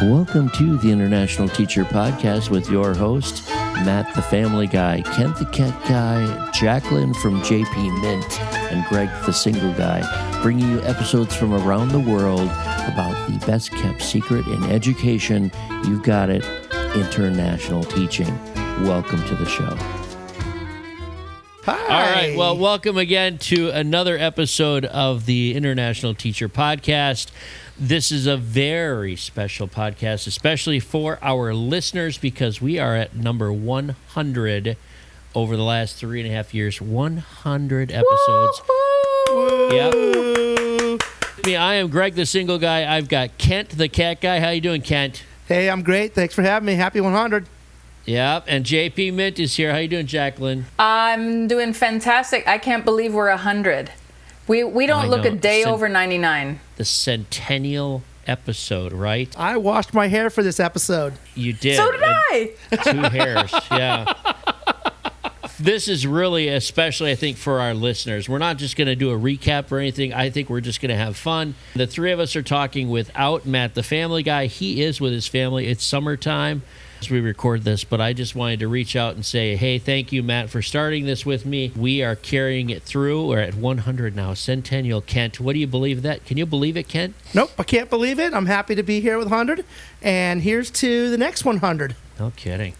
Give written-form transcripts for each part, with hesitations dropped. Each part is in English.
Welcome to the International Teacher Podcast with your host, Matt the Family Guy, Kent the Cat Guy, Jacqueline from JP Mint, and Greg the Single Guy, bringing you episodes from around the world about the best kept secret in education. You've got it, international teaching. Welcome to the show. Hi. All right. Well, welcome again to another episode of the International Teacher Podcast. This is a very special podcast, especially for our listeners, because we are at number 100 over the last 3.5 years. 100 episodes. Woo-hoo! Yep. I am Greg, the Single Guy. I've got Kent, the Cat Guy. How you doing, Kent? Hey, I'm great. Thanks for having me. Happy 100. Yep. And JP Mint is here. How you doing, Jacqueline? I'm doing fantastic. I can't believe we're 100. We don't look a day over 99. The centennial episode, right? I washed my hair for this episode. You did. So did I. 2 hairs, yeah. This is really especially, I think, for our listeners. We're not just going to do a recap or anything. I think we're just going to have fun. The three of us are talking without Matt, the Family Guy. He is with his family. It's summertime as we record this, but I just wanted to reach out and say, hey, thank you, Matt, for starting this with me. We are carrying it through. We're at 100 now. Centennial, Kent. What do you believe of that? Can you believe it, Kent? Nope, I can't believe it. I'm happy to be here with 100. And here's to the next 100. No kidding.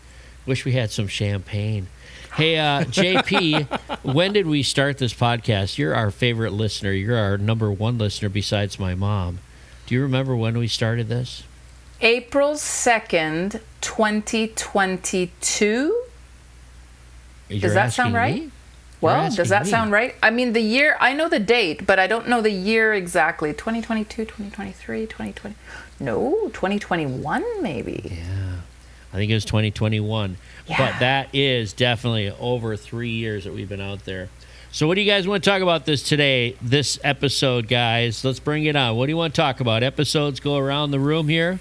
Wish we had some champagne. Hey, JP, when did we start this podcast? You're our favorite listener. You're our number one listener besides my mom. Do you remember when we started this? April 2nd, 2022. Does that sound right? Me? Well, does that me. sound right? I mean, the year, I know the date, but I don't know the year exactly. 2022, 2023, 2020. No, 2021 maybe. Yeah. I think it was 2021. Yeah. But that is definitely over 3 years that we've been out there. So what do you guys want to talk about this episode, guys? Let's bring it on. What do you want to talk about? Episodes go around the room here.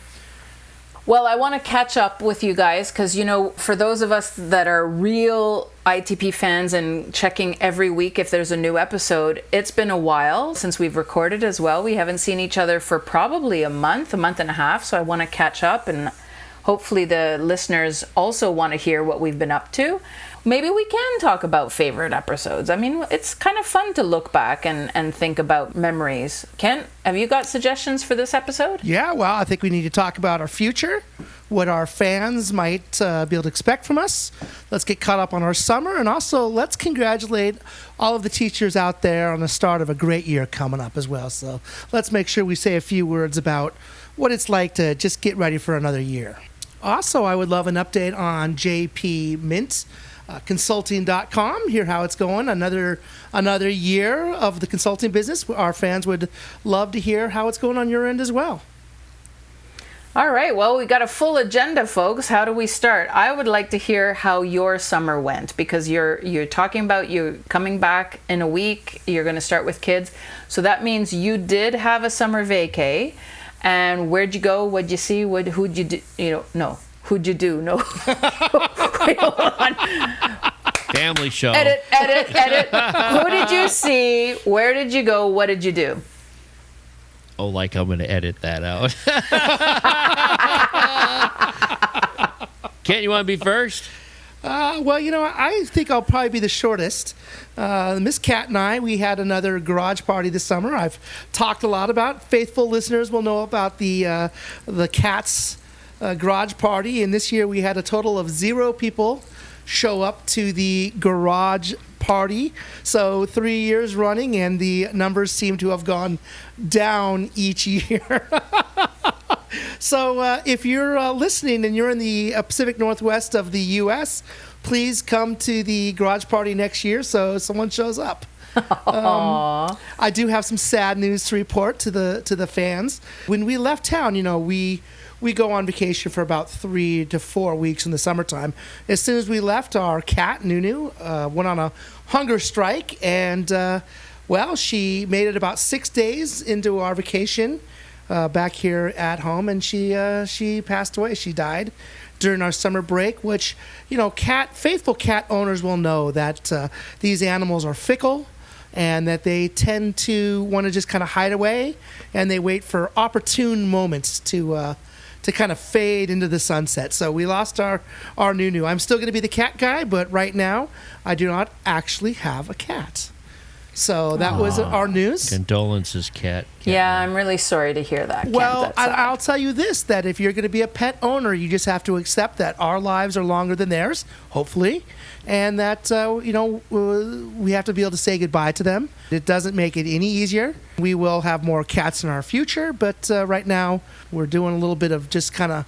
Well, I want to catch up with you guys because, you know, for those of us that are real ITP fans and checking every week if there's a new episode, it's been a while since we've recorded as well. We haven't seen each other for probably a month and a half. So I want to catch up, and hopefully the listeners also want to hear what we've been up to. Maybe we can talk about favorite episodes. I mean, it's kind of fun to look back and think about memories. Kent, have you got suggestions for this episode? Yeah, well, I think we need to talk about our future, what our fans might be able to expect from us. Let's get caught up on our summer, and also let's congratulate all of the teachers out there on the start of a great year coming up as well. So let's make sure we say a few words about what it's like to just get ready for another year. Also, I would love an update on JP Mint. Consulting.com, hear how it's going. Another year of the consulting business. Our fans would love to hear how it's going on your end as well. All right, well, we got a full agenda, folks. How do we start? I would like to hear how your summer went, because you're talking about you coming back in a week. You're going to start with kids. So that means you did have a summer vacay. And where'd you go? What'd you see? Who'd you do? Who'd you do? No. Wait, hold on. Family show. Edit. Who did you see? Where did you go? What did you do? Oh, like I'm going to edit that out. Kent, you want to be first? Well, I think I'll probably be the shortest. Miss Cat and I, we had another garage party this summer. I've talked a lot about. Faithful listeners will know about the Cat's garage party, and this year we had a total of 0 people show up to the garage party. So 3 years running, and the numbers seem to have gone down each year. So if you're listening and you're in the Pacific Northwest of the U.S., please come to the garage party next year so someone shows up. I do have some sad news to report to the fans. When we left town, we go on vacation for about 3 to 4 weeks in the summertime. As soon as we left, our cat, Nunu, went on a hunger strike. And, she made it about 6 days into our vacation back here at home. And she passed away. She died during our summer break, which, faithful cat owners will know that these animals are fickle. And that they tend to want to just kind of hide away, and they wait for opportune moments to kind of fade into the sunset. So we lost our Nunu. I'm still going to be the cat guy, but right now I do not actually have a cat. So that was our news. Condolences, Cat. Yeah, I'm really sorry to hear that. Kent. Well, That's sad. I'll tell you this, that if you're going to be a pet owner, you just have to accept that our lives are longer than theirs, hopefully, and that, we have to be able to say goodbye to them. It doesn't make it any easier. We will have more cats in our future, but right now we're doing a little bit of just kind of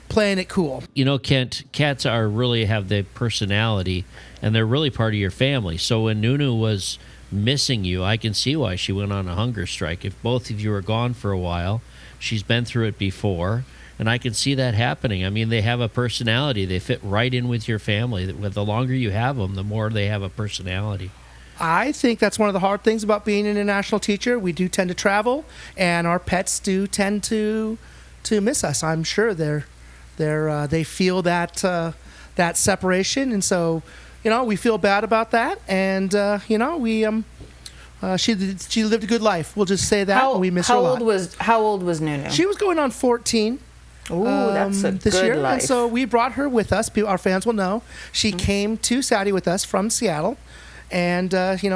playing it cool. You know, Kent, cats really have the personality, and they're really part of your family. So when Nunu was missing you, I can see why she went on a hunger strike. If both of you are gone for a while, she's been through it before, and I can see that happening. I mean, they have a personality. They fit right in with your family. The longer you have them, the more they have a personality. I think that's one of the hard things about being an international teacher. We do tend to travel, and our pets do tend to miss us. I'm sure they feel that separation, and so we feel bad about that. And she lived a good life. We'll just say that. And we miss her a lot. How old was Nunu? She was going on 14. Ooh, that's a this good year, life. and so we brought her with us. Our fans will know she came to Saudi with us from Seattle, and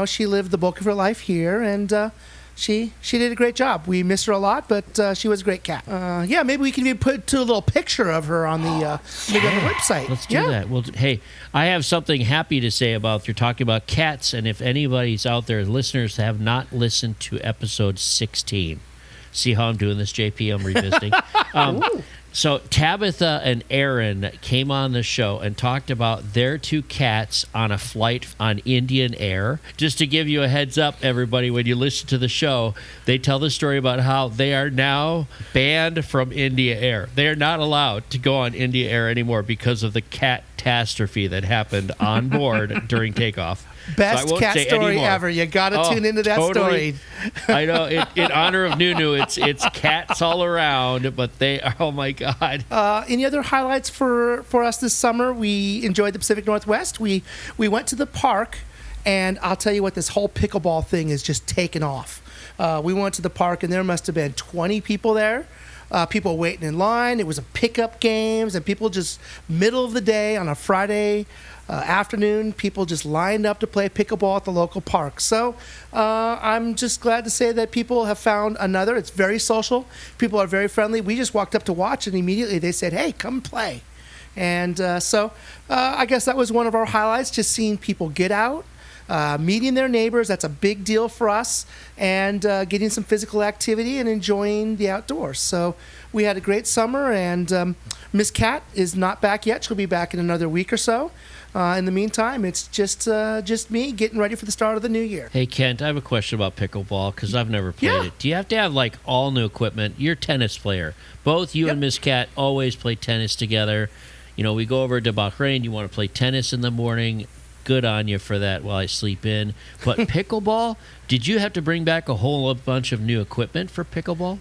she lived the bulk of her life here, and she did a great job. We miss her a lot, but she was a great cat. Maybe we can even put a little picture of her on the maybe on the website. Let's do that. Well, hey, I have something happy to say about you're talking about cats, and if anybody's out there, listeners have not listened to episode 16. See how I'm doing this, JP? I'm revisiting. So Tabitha and Aaron came on the show and talked about their two cats on a flight on Indian Air. Just to give you a heads up, everybody, when you listen to the show, they tell the story about how they are now banned from India Air. They are not allowed to go on India Air anymore because of the catastrophe that happened on board during takeoff. Best cat story ever. You got to tune into that story. I know. In honor of Nunu, it's cats all around, but they are, oh my God. Any other highlights for us this summer? We enjoyed the Pacific Northwest. We went to the park, and I'll tell you what, this whole pickleball thing is just taken off. We went to the park, and there must have been 20 people there. People waiting in line. It was a pickup games, and people just middle of the day on a Friday afternoon, people just lined up to play pickleball at the local park. So I'm just glad to say that people have found another. It's very social. People are very friendly. We just walked up to watch, and immediately they said, "Hey, come play." And so I guess that was one of our highlights, just seeing people get out. Meeting their neighbors, that's a big deal for us, and getting some physical activity and enjoying the outdoors. So we had a great summer, and Miss Cat is not back yet. She'll be back in another week or so. In the meantime, it's just me getting ready for the start of the new year. Hey, Kent, I have a question about pickleball because I've never played it. Do you have to have like all new equipment? You're a tennis player. Both you and Miss Cat always play tennis together. We go over to Bahrain. You want to play tennis in the morning. Good on you for that while I sleep in. But pickleball, did you have to bring back a whole bunch of new equipment for pickleball?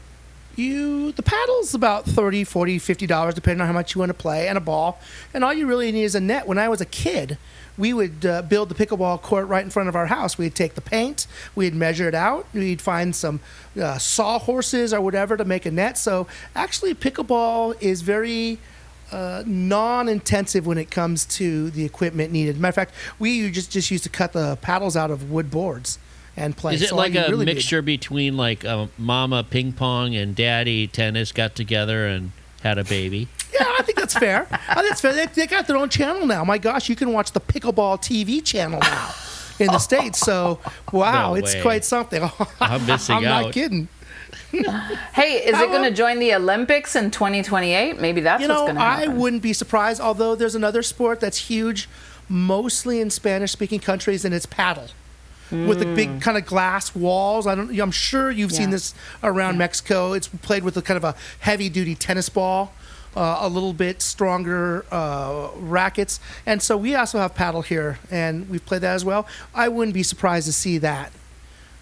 The paddle's about $30, $40, $50, depending on how much you want to play, and a ball. And all you really need is a net. When I was a kid, we would build the pickleball court right in front of our house. We'd take the paint, we'd measure it out, we'd find some sawhorses or whatever to make a net. So actually, pickleball is very non-intensive when it comes to the equipment needed. Matter of fact, we just used to cut the paddles out of wood boards and play. Is it like a mixture between like mama ping pong and daddy tennis got together and had a baby? Yeah, I think that's fair. They got their own channel now. My gosh, you can watch the Pickleball TV channel now in the States. So, wow, it's quite something. I'm missing out. I'm not kidding. Hey, is it going to join the Olympics in 2028? Maybe that's what's going to happen. I wouldn't be surprised, although there's another sport that's huge, mostly in Spanish-speaking countries, and it's paddle. With the big kind of glass walls. I'm sure you've seen this around Mexico. It's played with a kind of a heavy-duty tennis ball, a little bit stronger rackets. And so we also have paddle here, and we've played that as well. I wouldn't be surprised to see that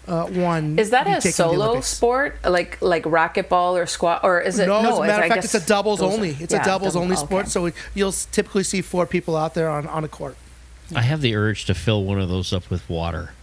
one. Is that a solo sport, like racquetball or squash, or is it? No, as a matter of fact, it's a doubles only. It's a doubles only sport. Okay. So you'll typically see 4 people out there on a court. I have the urge to fill one of those up with water.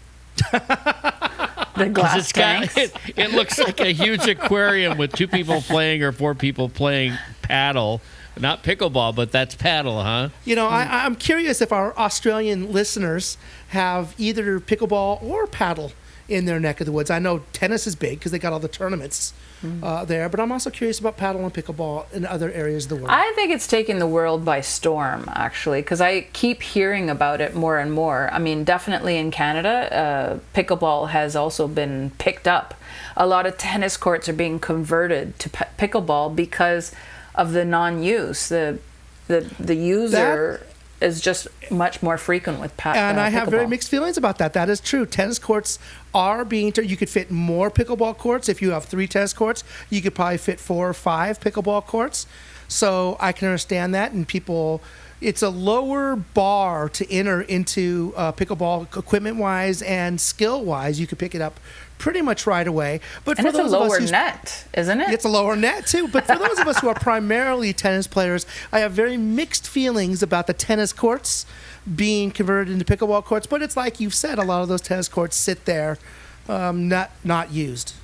The glass tanks. It looks like a huge aquarium with 2 people playing or 4 people playing paddle. Not pickleball, but that's paddle, huh? I'm curious if our Australian listeners have either pickleball or paddle in their neck of the woods. I know tennis is big because they got all the tournaments there, but I'm also curious about paddle and pickleball in other areas of the world. I think it's taking the world by storm, actually, because I keep hearing about it more and more. I mean, definitely in Canada, pickleball has also been picked up. A lot of tennis courts are being converted to pickleball because of the non-use. The user is just much more frequent with pickleball. And I have very mixed feelings about that. That is true. Tennis courts are being you could fit more pickleball courts. If you have 3 tennis courts, you could probably fit 4 or 5 pickleball courts. So I can understand that. And people, it's a lower bar to enter into pickleball equipment-wise and skill-wise. You could pick it up pretty much right away. But and for it's those a lower of us net, isn't it? It's a lower net, too. But for those of us who are primarily tennis players, I have very mixed feelings about the tennis courts being converted into pickleball courts. But it's like you've said, a lot of those tennis courts sit there not used.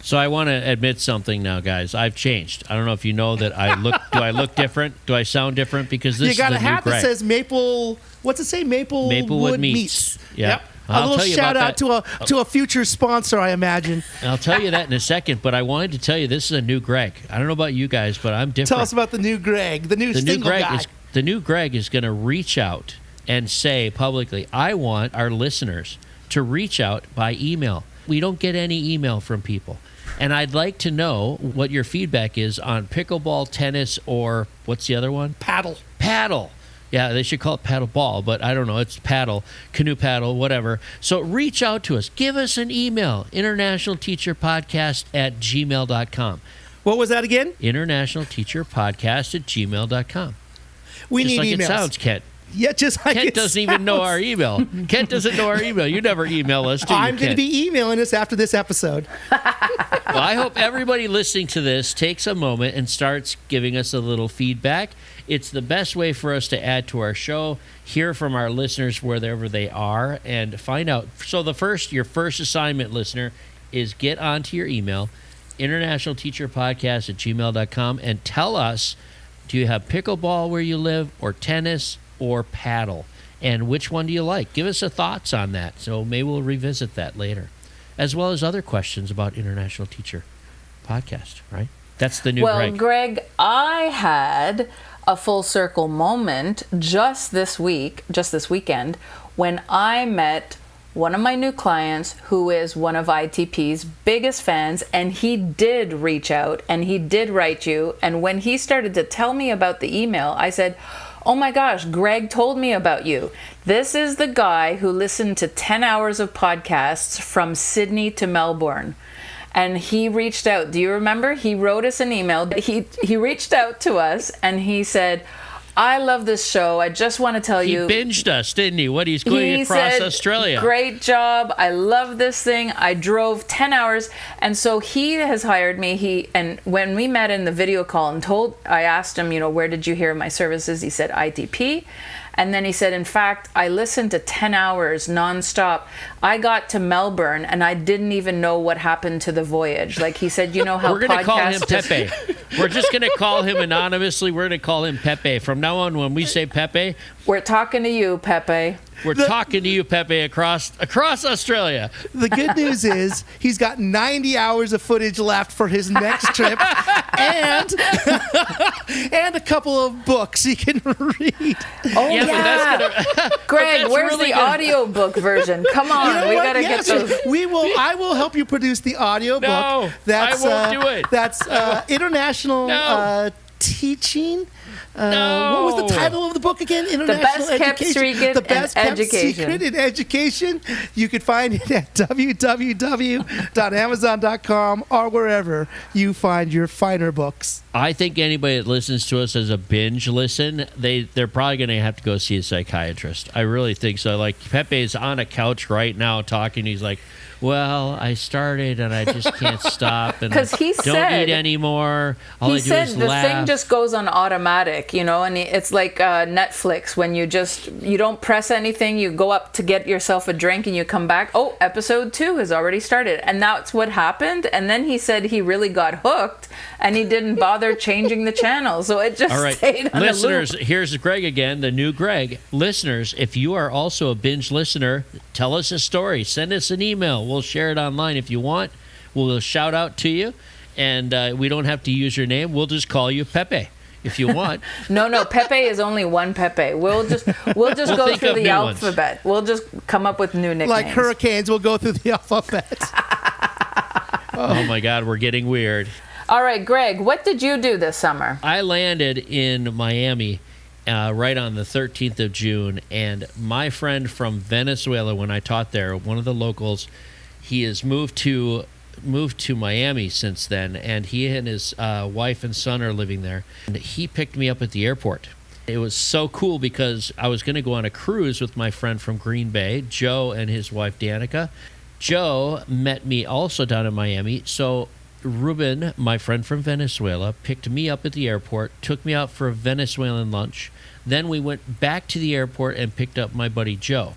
So I want to admit something now, guys. I've changed. I don't know if you know that I look. Do I look different? Do I sound different? Because this you got is a hat that says Maple. What's it say? Maplewood Meats. Yep. A little shout out to a future sponsor, I imagine. I'll tell you that in a second, but I wanted to tell you this is a new Greg. I don't know about you guys, but I'm different. Tell us about the new Greg, the new single guy. The new Greg is going to reach out and say publicly, I want our listeners to reach out by email. We don't get any email from people. And I'd like to know what your feedback is on pickleball, tennis, or what's the other one? Paddle. Yeah, they should call it paddle ball, but I don't know. It's paddle, canoe paddle, whatever. So reach out to us. Give us an email, internationalteacherpodcast@gmail.com. What was that again? internationalteacherpodcast@gmail.com. We need like emails. It sounds, Kent. Yeah, just like Kent doesn't even know our email. Kent doesn't know our email. You never email us, do you, I'm going to be emailing us after this episode. Well, I hope everybody listening to this takes a moment and starts giving us a little feedback. It's the best way for us to add to our show, hear from our listeners wherever they are, and find out. So your first assignment, listener, is get onto your email, internationalteacherpodcast@gmail.com, and tell us, do you have pickleball where you live, or tennis, or paddle? And which one do you like? Give us thoughts on that. So maybe we'll revisit that later, as well as other questions about International Teacher Podcast, right? That's the new Greg. Well, Greg, I had a full circle moment just this weekend, when I met one of my new clients who is one of ITP's biggest fans, and he did reach out and he did write you. And when he started to tell me about the email, I said, oh my gosh, Greg told me about you. This is the guy who listened to 10 hours of podcasts from Sydney to Melbourne. And he reached out. Do you remember? He wrote us an email. He reached out to us and he said, I love this show. I just want to tell you. He binged us, didn't he? He's going across Australia. Great job. I love this thing. I drove 10 hours. And so he has hired me. And when we met in the video call I asked him, where did you hear my services? He said ITP. And then he said, in fact, I listened to 10 hours nonstop. I got to Melbourne and I didn't even know what happened to the voyage. Like he said, how we're going to call him Pepe. We're just going to call him anonymously. We're going to call him Pepe. From now on, when we say Pepe, we're talking to you, Pepe. We're talking to you, Pepe, across Australia. The good news is he's got 90 hours of footage left for his next trip, and a couple of books he can read. Oh yeah, Greg, where's really the audiobook version? Come on, we gotta get those. I will help you produce the audiobook. No, I won't do it. That's international teaching. What was the title of the book again? International The Best Kept Secret in Education. You can find it at www.amazon.com or wherever you find your finer books. I think anybody that listens to us as a binge listen, they're probably going to have to go see a psychiatrist. I really think so. Like Pepe's on a couch right now talking. He's like, well, I started and I just can't stop. And 'Cause he don't said- eat anymore. All I He do said is the laugh. thing just goes on automatic, and it's like Netflix when you don't press anything, you go up to get yourself a drink and you come back, oh, episode 2 has already started. And that's what happened. And then he said he really got hooked and he didn't bother changing the channel. So it just All right, stayed on listeners, a loop. here's Greg again, the new Greg. Listeners, if you are also a binge listener, tell us a story. Send us an email. We'll share it online if you want. We'll shout out to you, and we don't have to use your name. We'll just call you Pepe if you want. No, Pepe is only one Pepe. We'll just go think through of the new ones. alphabet. We'll just come up with new nicknames. Like hurricanes, we'll go through the alphabet. Oh my God, we're getting weird. All right, Greg, what did you do this summer? I landed in Miami right on the 13th of June, and my friend from Venezuela, when I taught there, one of the locals, he has moved to Miami since then, and he and his wife and son are living there. And he picked me up at the airport. It was so cool because I was going to go on a cruise with my friend from Green Bay, Joe, and his wife Danica. Joe met me also down in Miami, so Ruben, my friend from Venezuela, picked me up at the airport, took me out for a Venezuelan lunch. Then we went back to the airport and picked up my buddy Joe.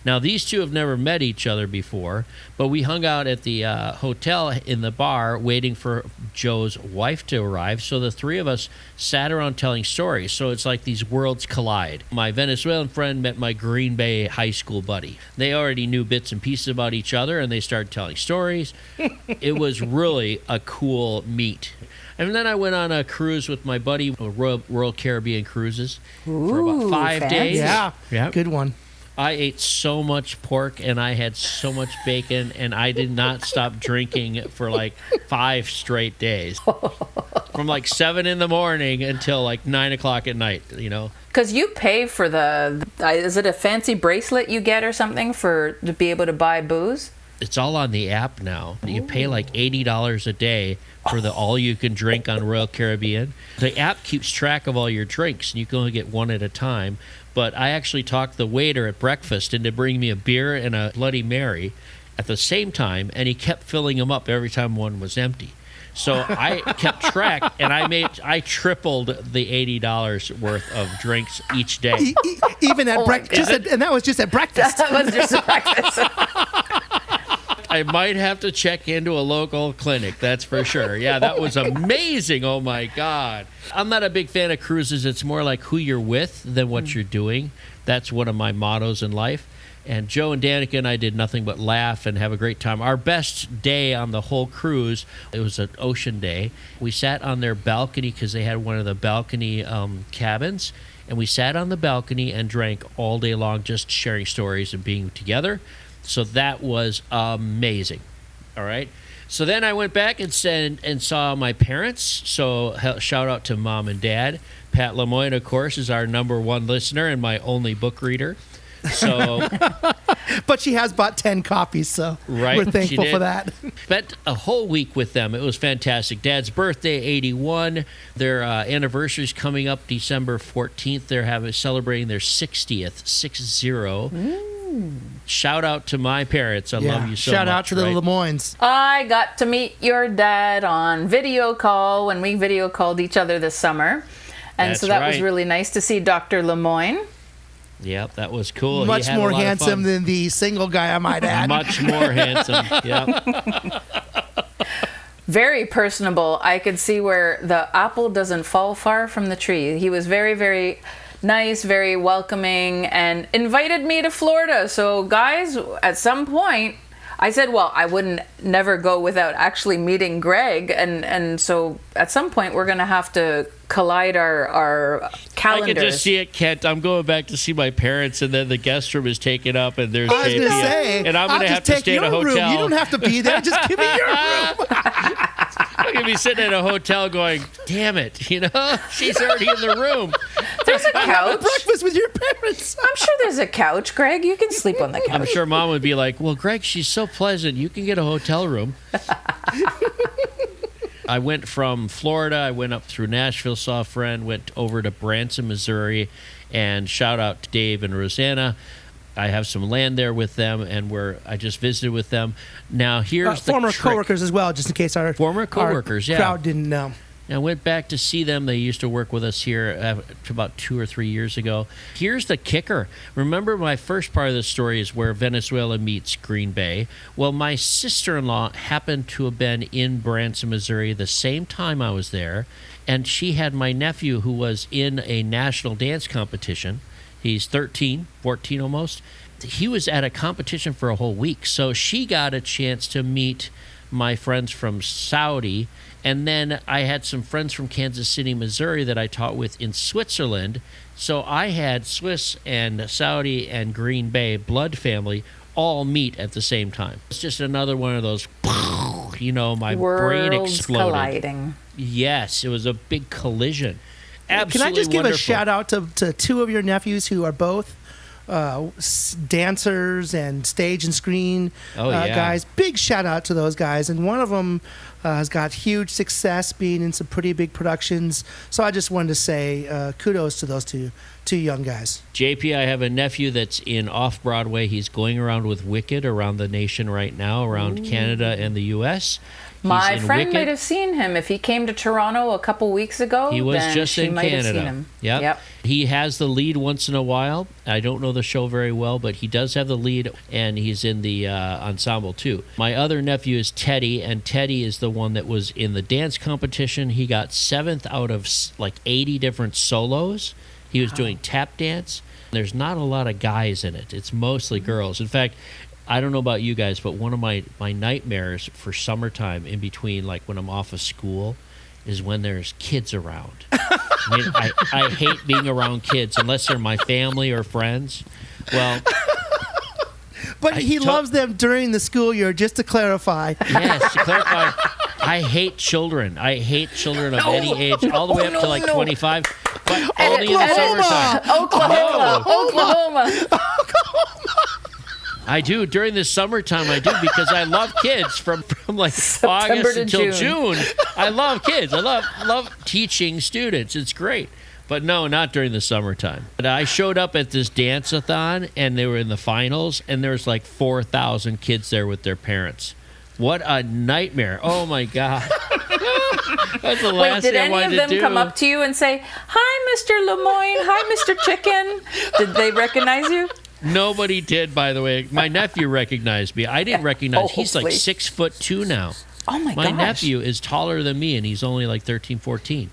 Now, these two have never met each other before, but we hung out at the hotel in the bar waiting for Joe's wife to arrive. So the three of us sat around telling stories. So it's like these worlds collide. My Venezuelan friend met my Green Bay high school buddy. They already knew bits and pieces about each other, and they started telling stories. It was really a cool meet. And then I went on a cruise with my buddy, Royal Caribbean Cruises, for about Ooh, 5 fancy. days. Yeah, good one. I ate so much pork and I had so much bacon, and I did not stop drinking for like 5 straight days. From like 7 in the morning until like 9 o'clock at night, Because you pay for is it a fancy bracelet you get or something to be able to buy booze? It's all on the app now. You pay like $80 a day for the all-you-can-drink on Royal Caribbean. The app keeps track of all your drinks, and you can only get one at a time. But I actually talked the waiter at breakfast into bringing me a beer and a Bloody Mary at the same time, and he kept filling them up every time one was empty. So I kept track, and I tripled the $80 worth of drinks each day. Even at breakfast, and that was just at breakfast. That was just a breakfast. I might have to check into a local clinic, that's for sure. Yeah, that was amazing. Oh, my God. I'm not a big fan of cruises. It's more like who you're with than what you're doing. That's one of my mottos in life. And Joe and Danica and I did nothing but laugh and have a great time. Our best day on the whole cruise, it was an ocean day. We sat on their balcony because they had one of the balcony cabins. And we sat on the balcony and drank all day long, just sharing stories and being together. So that was amazing. All right. So then I went back and saw my parents. So shout out to Mom and Dad. Pat Lemoyne, of course, is our #1 listener and my only book reader. So, But she has bought 10 copies, so right, we're thankful she for did. that. Spent a whole week with them. It was fantastic. Dad's birthday, 81. Their anniversary's coming up December 14th. They're celebrating their 60th, 60. Shout out to my parents. I love you so much. Shout out to the right? Lemoynes. I got to meet your dad on video call when we video called each other this summer. And That's so that was right. really nice to see Dr. Lemoyne. Yep, that was cool. Much He had a more lot of handsome fun. than the single guy, I might add. Much more handsome. Yep. Very personable. I could see where the apple doesn't fall far from the tree. He was very, very nice, very welcoming, and invited me to Florida. So, guys, at some point, I said, well, I wouldn't never go without actually meeting Greg. And so at some point, we're going to have to collide our calendars. I can just see it, Kent. I'm going back to see my parents, and then the guest room is taken up, and there's I was JP. going to say, and I'm going to have to stay in a your hotel. room. You don't have to be there. Just give me your room. I'm going to be sitting in a hotel going, damn it, she's already in the room. There's a couch. Breakfast with your parents. I'm sure there's a couch, Greg. You can sleep on the couch. I'm sure Mom would be like, well, Greg, she's so pleasant. You can get a hotel room. I went from Florida. I went up through Nashville, saw a friend, went over to Branson, Missouri, and shout out to Dave and Rosanna. I have some land there with them, and I just visited with them. Now, here's the former trick. coworkers as well, just in case our former coworkers, our crowd didn't know. I went back to see them. They used to work with us here about 2 or 3 years ago. Here's the kicker. Remember, my first part of the story is where Venezuela meets Green Bay. Well, my sister-in-law happened to have been in Branson, Missouri the same time I was there, and she had my nephew who was in a national dance competition. He's 13, 14 almost. He was at a competition for a whole week, so she got a chance to meet my friends from Saudi. And then I had some friends from Kansas City, Missouri that I taught with in Switzerland. So I had Swiss and Saudi and Green Bay blood family all meet at the same time. It's just another one of those, my brain exploded. Colliding. Yes, it was a big collision. Absolutely. Can I just give wonderful. a shout out to two of your nephews who are both dancers and stage and screen guys? Big shout out to those guys. And one of them has got huge success being in some pretty big productions. So I just wanted to say kudos to those two young guys. JP, I have a nephew that's in off-Broadway. He's going around with Wicked around the nation right now, around Canada and the U.S. My friend might have seen him. If he came to Toronto a couple weeks ago, he was then just she in might Canada. have seen him. Yep. He has the lead once in a while. I don't know the show very well, but he does have the lead, and he's in the ensemble too. My other nephew is Teddy, and Teddy is the one that was in the dance competition. He got 7th out of like 80 different solos. He was doing tap dance. There's not a lot of guys in it. It's mostly girls. In fact, I don't know about you guys, but one of my nightmares for summertime in between, like when I'm off of school, is when there's kids around. I mean, I hate being around kids unless they're my family or friends. Well, but he loves them during the school year, just to clarify. Yes, to clarify, I hate children. I hate children of any age, all the way up to like 25, but only in the summertime. Oklahoma. I do. During the summertime, I do, because I love kids from like August until June. I love kids. I love teaching students. It's great. But no, not during the summertime. But I showed up at this dance-a-thon, and they were in the finals, and there was like 4,000 kids there with their parents. What a nightmare. Oh, my God. That's the last thing I wanted to do. Did any of them come up to you and say, "Hi, Mr. Lemoyne. Hi, Mr. Chicken"? Did they recognize you? Nobody did, by the way. My nephew recognized me. I didn't recognize. He's like 6'2" now. Oh, my gosh. My nephew is taller than me, and he's only like 13, 14.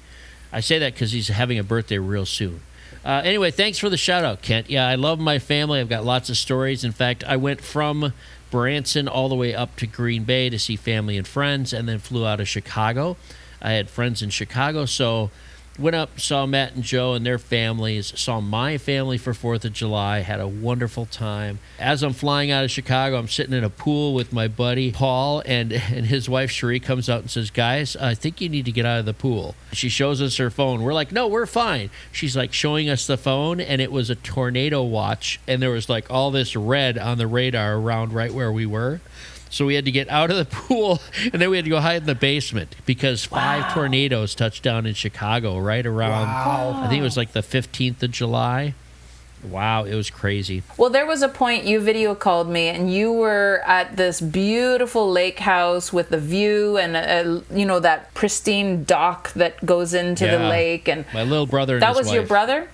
I say that because he's having a birthday real soon. Anyway, thanks for the shout-out, Kent. Yeah, I love my family. I've got lots of stories. In fact, I went from Branson all the way up to Green Bay to see family and friends, and then flew out of Chicago. I had friends in Chicago, so went up, saw Matt and Joe and their families, saw my family for 4th of July, had a wonderful time. As I'm flying out of Chicago, I'm sitting in a pool with my buddy Paul, and his wife Cherie comes out and says, "Guys, I think you need to get out of the pool." She shows us her phone. We're like, "No, we're fine." She's like showing us the phone, and it was a tornado watch, and there was like all this red on the radar around right where we were. So we had to get out of the pool, and then we had to go hide in the basement because 5 tornadoes touched down in Chicago right around, I think it was like the 15th of July. Wow, it was crazy. Well, there was a point you video called me, and you were at this beautiful lake house with the view and that pristine dock that goes into the lake. And my little brother and his wife. That was your brother?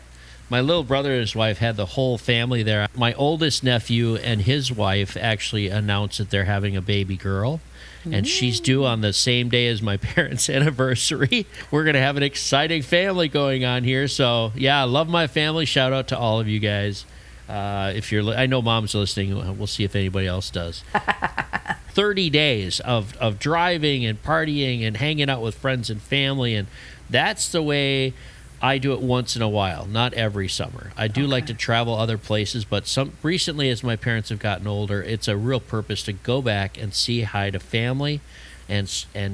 My little brother and his wife had the whole family there. My oldest nephew and his wife actually announced that they're having a baby girl, and she's due on the same day as my parents' anniversary. We're going to have an exciting family going on here. So, yeah, I love my family. Shout out to all of you guys. If you're, I know Mom's listening. We'll see if anybody else does. 30 days of driving and partying and hanging out with friends and family, and that's the way I do it once in a while, not every summer. I do like to travel other places, but recently, as my parents have gotten older, it's a real purpose to go back and see hi to family and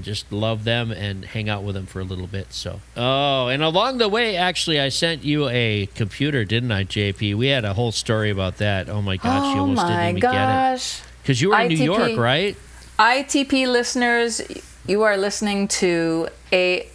just love them and hang out with them for a little bit. So, and along the way, actually, I sent you a computer, didn't I, JP? We had a whole story about that. Oh, my gosh, you almost didn't even get it. Because you were in New York, right? ITP listeners, you are listening to a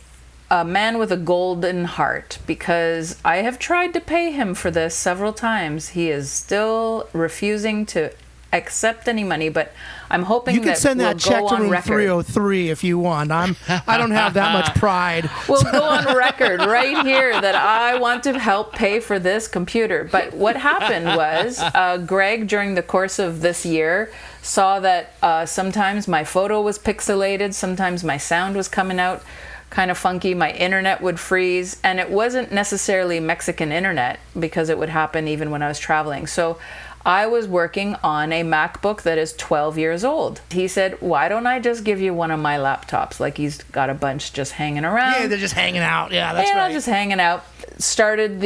a man with a golden heart, because I have tried to pay him for this several times. He is still refusing to accept any money, but I'm hoping you can send that check to room 303 if you want. I don't have that much pride. We'll go on record right here that I want to help pay for this computer. But what happened was Greg, during the course of this year, saw that sometimes my photo was pixelated, sometimes my sound was coming out kind of funky, my internet would freeze, and it wasn't necessarily Mexican internet, because it would happen even when I was traveling. So I was working on a MacBook that is 12 years old. He said, why don't I just give you one of my laptops? Like, he's got a bunch just hanging around. Yeah, they're just hanging out. Yeah, that's right. Just hanging out. Started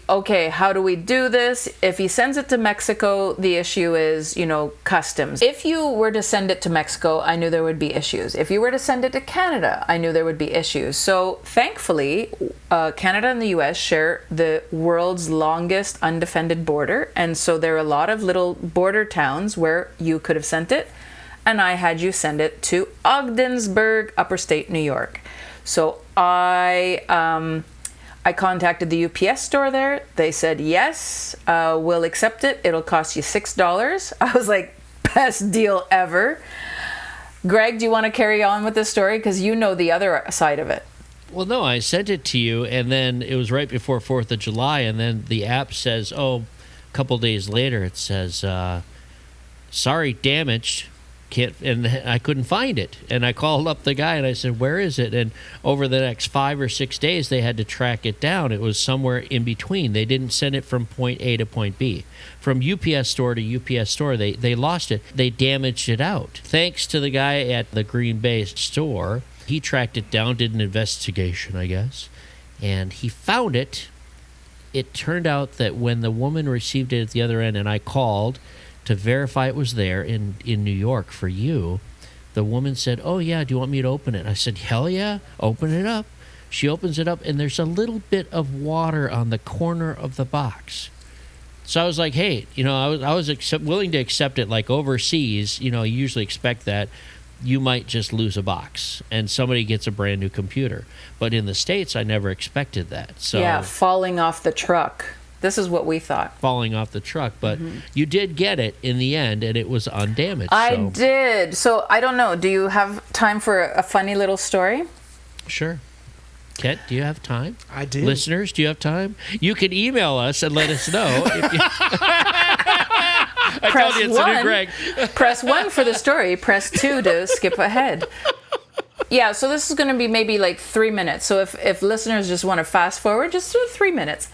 okay, how do we do this? If he sends it to Mexico, the issue is, customs. If you were to send it to Mexico, I knew there would be issues. If you were to send it to Canada, I knew there would be issues. So thankfully, Canada and the US share the world's longest undefended border. And so there are a lot of little border towns where you could have sent it. And I had you send it to Ogdensburg, Upper State, New York. So I contacted the UPS store there. They said, yes, we'll accept it. It'll cost you $6. I was like, best deal ever. Greg, do you want to carry on with this story? Because you know the other side of it. Well, no, I sent it to you, and then it was right before 4th of July, and then the app says, a couple days later, it says, sorry, damaged. And I couldn't find it. And I called up the guy and I said, where is it? And over the next 5 or 6 days, they had to track it down. It was somewhere in between. They didn't send it from point A to point B. From UPS store to UPS store, they lost it. They damaged it out. Thanks to the guy at the Green Bay store, he tracked it down, did an investigation, I guess, and he found it. It turned out that when the woman received it at the other end, and I called to verify it was there in New York for you, the woman said, oh, yeah, do you want me to open it? I said, hell yeah, open it up. She opens it up, and there's a little bit of water on the corner of the box. So I was like, hey, I was willing to accept it. Like overseas, you usually expect that you might just lose a box and somebody gets a brand new computer. But in the States, I never expected that. So yeah, falling off the truck. This is what we thought. Falling off the truck. But you did get it in the end, and it was undamaged. I did. So I don't know. Do you have time for a funny little story? Sure. Kent, do you have time? I do. Listeners, do you have time? You can email us and let us know. If you... I told you it's a new Greg. Press 1 for the story. Press 2 to skip ahead. Yeah, so this is going to be maybe like 3 minutes. So if listeners just want to fast forward, just do 3 minutes.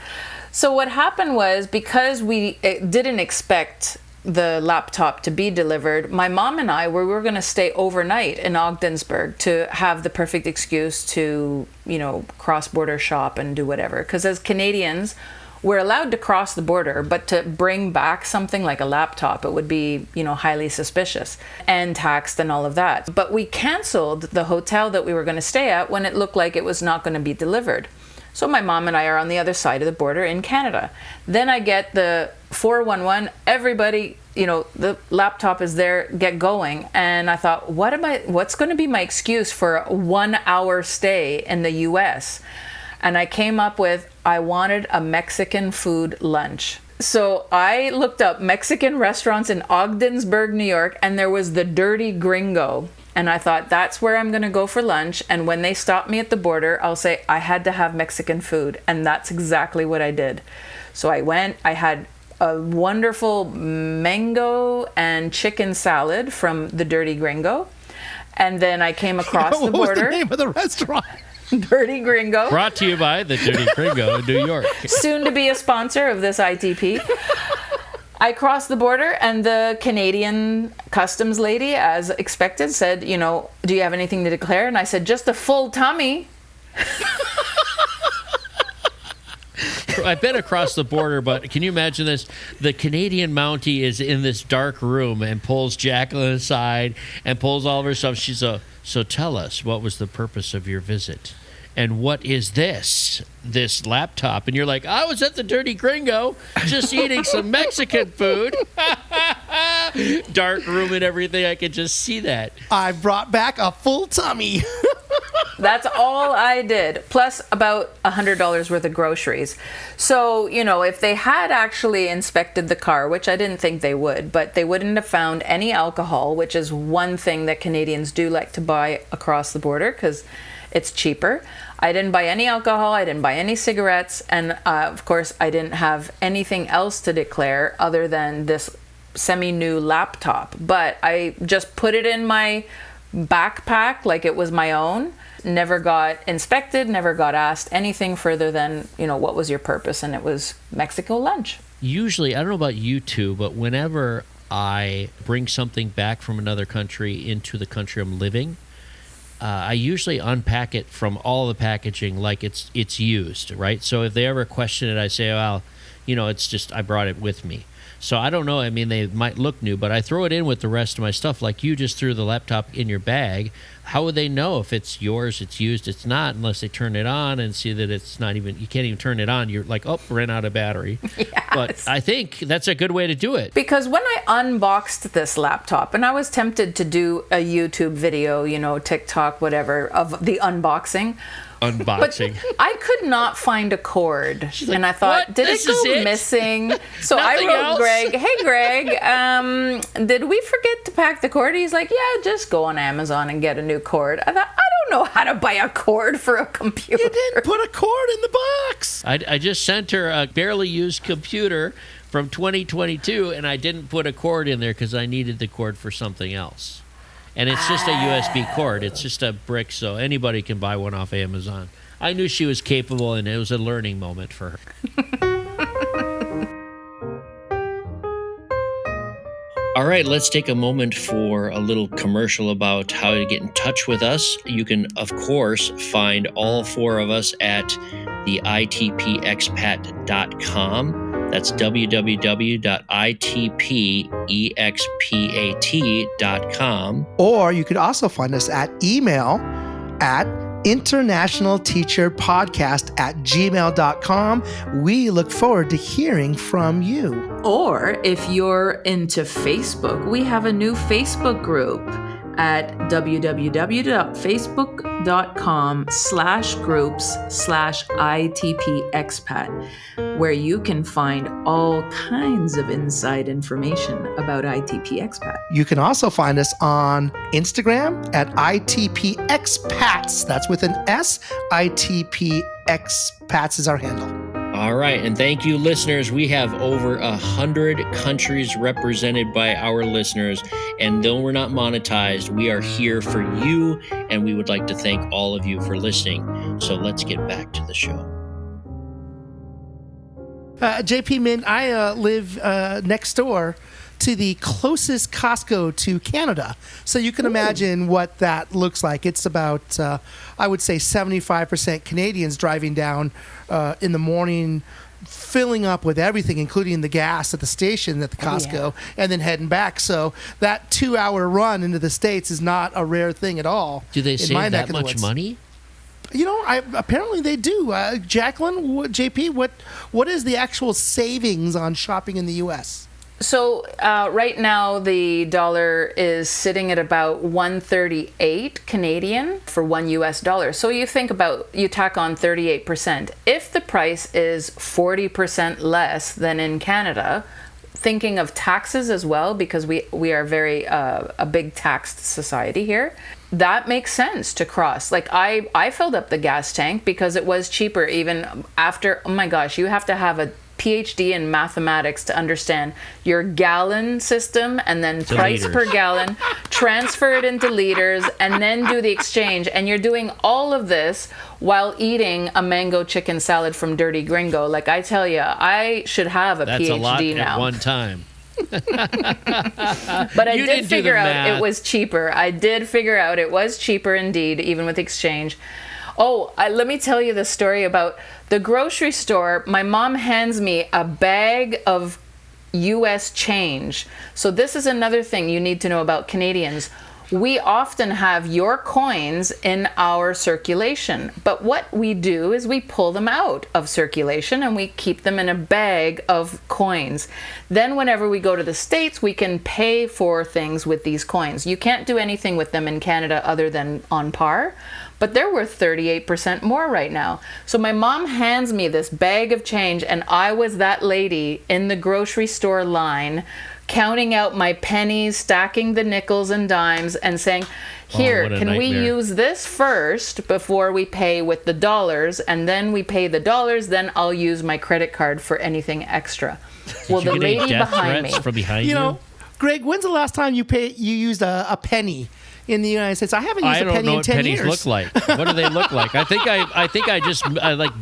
So what happened was, because we didn't expect the laptop to be delivered, my mom and I were going to stay overnight in Ogdensburg to have the perfect excuse to, cross-border shop and do whatever. Because as Canadians, we're allowed to cross the border, but to bring back something like a laptop, it would be, highly suspicious and taxed and all of that. But we canceled the hotel that we were going to stay at when it looked like it was not going to be delivered. So my mom and I are on the other side of the border in Canada. Then I get the 411, everybody, the laptop is there, get going. And I thought, what's going to be my excuse for a 1 hour stay in the US? And I came up with, I wanted a Mexican food lunch. So I looked up Mexican restaurants in Ogdensburg, New York, and there was the Dirty Gringo. And I thought, that's where I'm going to go for lunch. And when they stop me at the border, I'll say, I had to have Mexican food. And that's exactly what I did. So I went, I had a wonderful mango and chicken salad from the Dirty Gringo. And then I came across the border. What was the name of the restaurant? Dirty Gringo. Brought to you by the Dirty Gringo in New York. Soon to be a sponsor of this ITP. I crossed the border, and the Canadian customs lady, as expected, said, do you have anything to declare? And I said, just a full tummy. I've been across the border, but can you imagine this? The Canadian Mountie is in this dark room and pulls Jacqueline aside and pulls all of her stuff. She's so tell us, what was the purpose of your visit? And what is this laptop? And you're like, I was at the Dirty Gringo just eating some Mexican food. Dark room and everything. I could just see that. I brought back a full tummy. That's all I did, plus about $100 worth of groceries. So, if they had actually inspected the car, which I didn't think they would, but they wouldn't have found any alcohol, which is one thing that Canadians do like to buy across the border because it's cheaper. I didn't buy any alcohol, I didn't buy any cigarettes, and of course I didn't have anything else to declare other than this semi-new laptop. But I just put it in my backpack like it was my own. Never got inspected, never got asked anything further than, what was your purpose? And it was Mexico lunch. Usually, I don't know about you two, but whenever I bring something back from another country into the country I'm living, I usually unpack it from all the packaging like it's used, right? So if they ever question it, I say, well, it's just I brought it with me. So I don't know. I mean, they might look new, but I throw it in with the rest of my stuff. Like you just threw the laptop in your bag. How would they know if it's yours, it's used, it's not, unless they turn it on and see that it's not even, you can't even turn it on. You're like, oh, ran out of battery. Yes. But I think that's a good way to do it. Because when I unboxed this laptop, and I was tempted to do a YouTube video, TikTok, whatever, of the unboxing. But I could not find a cord. Like, and I thought, what? Did This it go is it? Missing? So I Nothing wrote else? Greg, hey Greg, did we forget to pack the cord? He's like, yeah, just go on Amazon and get a new cord. I thought, I don't know how to buy a cord for a computer. You didn't put a cord in the box. I just sent her a barely used computer from 2022, and I didn't put a cord in there because I needed the cord for something else. And it's just a USB cord. It's just a brick, so anybody can buy one off Amazon. I knew she was capable, and it was a learning moment for her. All right, let's take a moment for a little commercial about how to get in touch with us. You can, of course, find all four of us at the itpexpat.com. That's www.itpexpat.com. Or you could also find us at email at internationalteacherpodcast@gmail.com. We look forward to hearing from you. Or if you're into Facebook, we have a new Facebook group at www.facebook.com/groups/ITPexpat, where you can find all kinds of inside information about ITP Expat. You can also find us on Instagram at ITPXpats. That's with an S. ITPXpats is our handle. All right, and thank you, listeners. We have over 100 countries represented by our listeners, and though we're not monetized, we are here for you, and we would like to thank all of you for listening. So let's get back to the show. JP Min, I live next door to the closest Costco to Canada. So you can imagine what that looks like. It's about, I would say, 75% Canadians driving down in the morning, filling up with everything, including the gas at the station at the Costco, and then heading back. So that 2-hour run into the States is not a rare thing at all. Do they save neck that of the much woods. money? Apparently they do. Jacqueline, JP, what is the actual savings on shopping in the U.S.? So right now the dollar is sitting at about 138 Canadian for $1 US. So you tack on 38%. If the price is 40% less than in Canada, thinking of taxes as well, because we are very a big taxed society here, that makes sense to cross. Like I filled up the gas tank because it was cheaper even after, oh my gosh, you have to have a PhD in mathematics to understand your gallon system and then price per gallon, transfer it into liters, and then do the exchange. And you're doing all of this while eating a mango chicken salad from Dirty Gringo. Like I tell you, I should have a That's PhD a lot now. at one time. But I did figure out it was cheaper. I did figure out it was cheaper indeed, even with exchange. Oh, let me tell you the story about the grocery store. My mom hands me a bag of U.S. change. So this is another thing you need to know about Canadians. we often have your coins in our circulation. But what we do is we pull them out of circulation and we keep them in a bag of coins. Then whenever we go to the States, we can pay for things with these coins. You can't do anything with them in Canada other than on par, but they're worth 38% more right now. So my mom hands me this bag of change, and I was that lady in the grocery store line counting out my pennies, stacking the nickels and dimes, and saying, here, can we use this first before we pay with the dollars, and then we pay the dollars, then I'll use my credit card for anything extra. Well, the lady behind me. From behind you? Greg, when's the last time you used a penny in the United States? I haven't used a penny in 10 years. I don't know what pennies look like. What do they look like? I think I just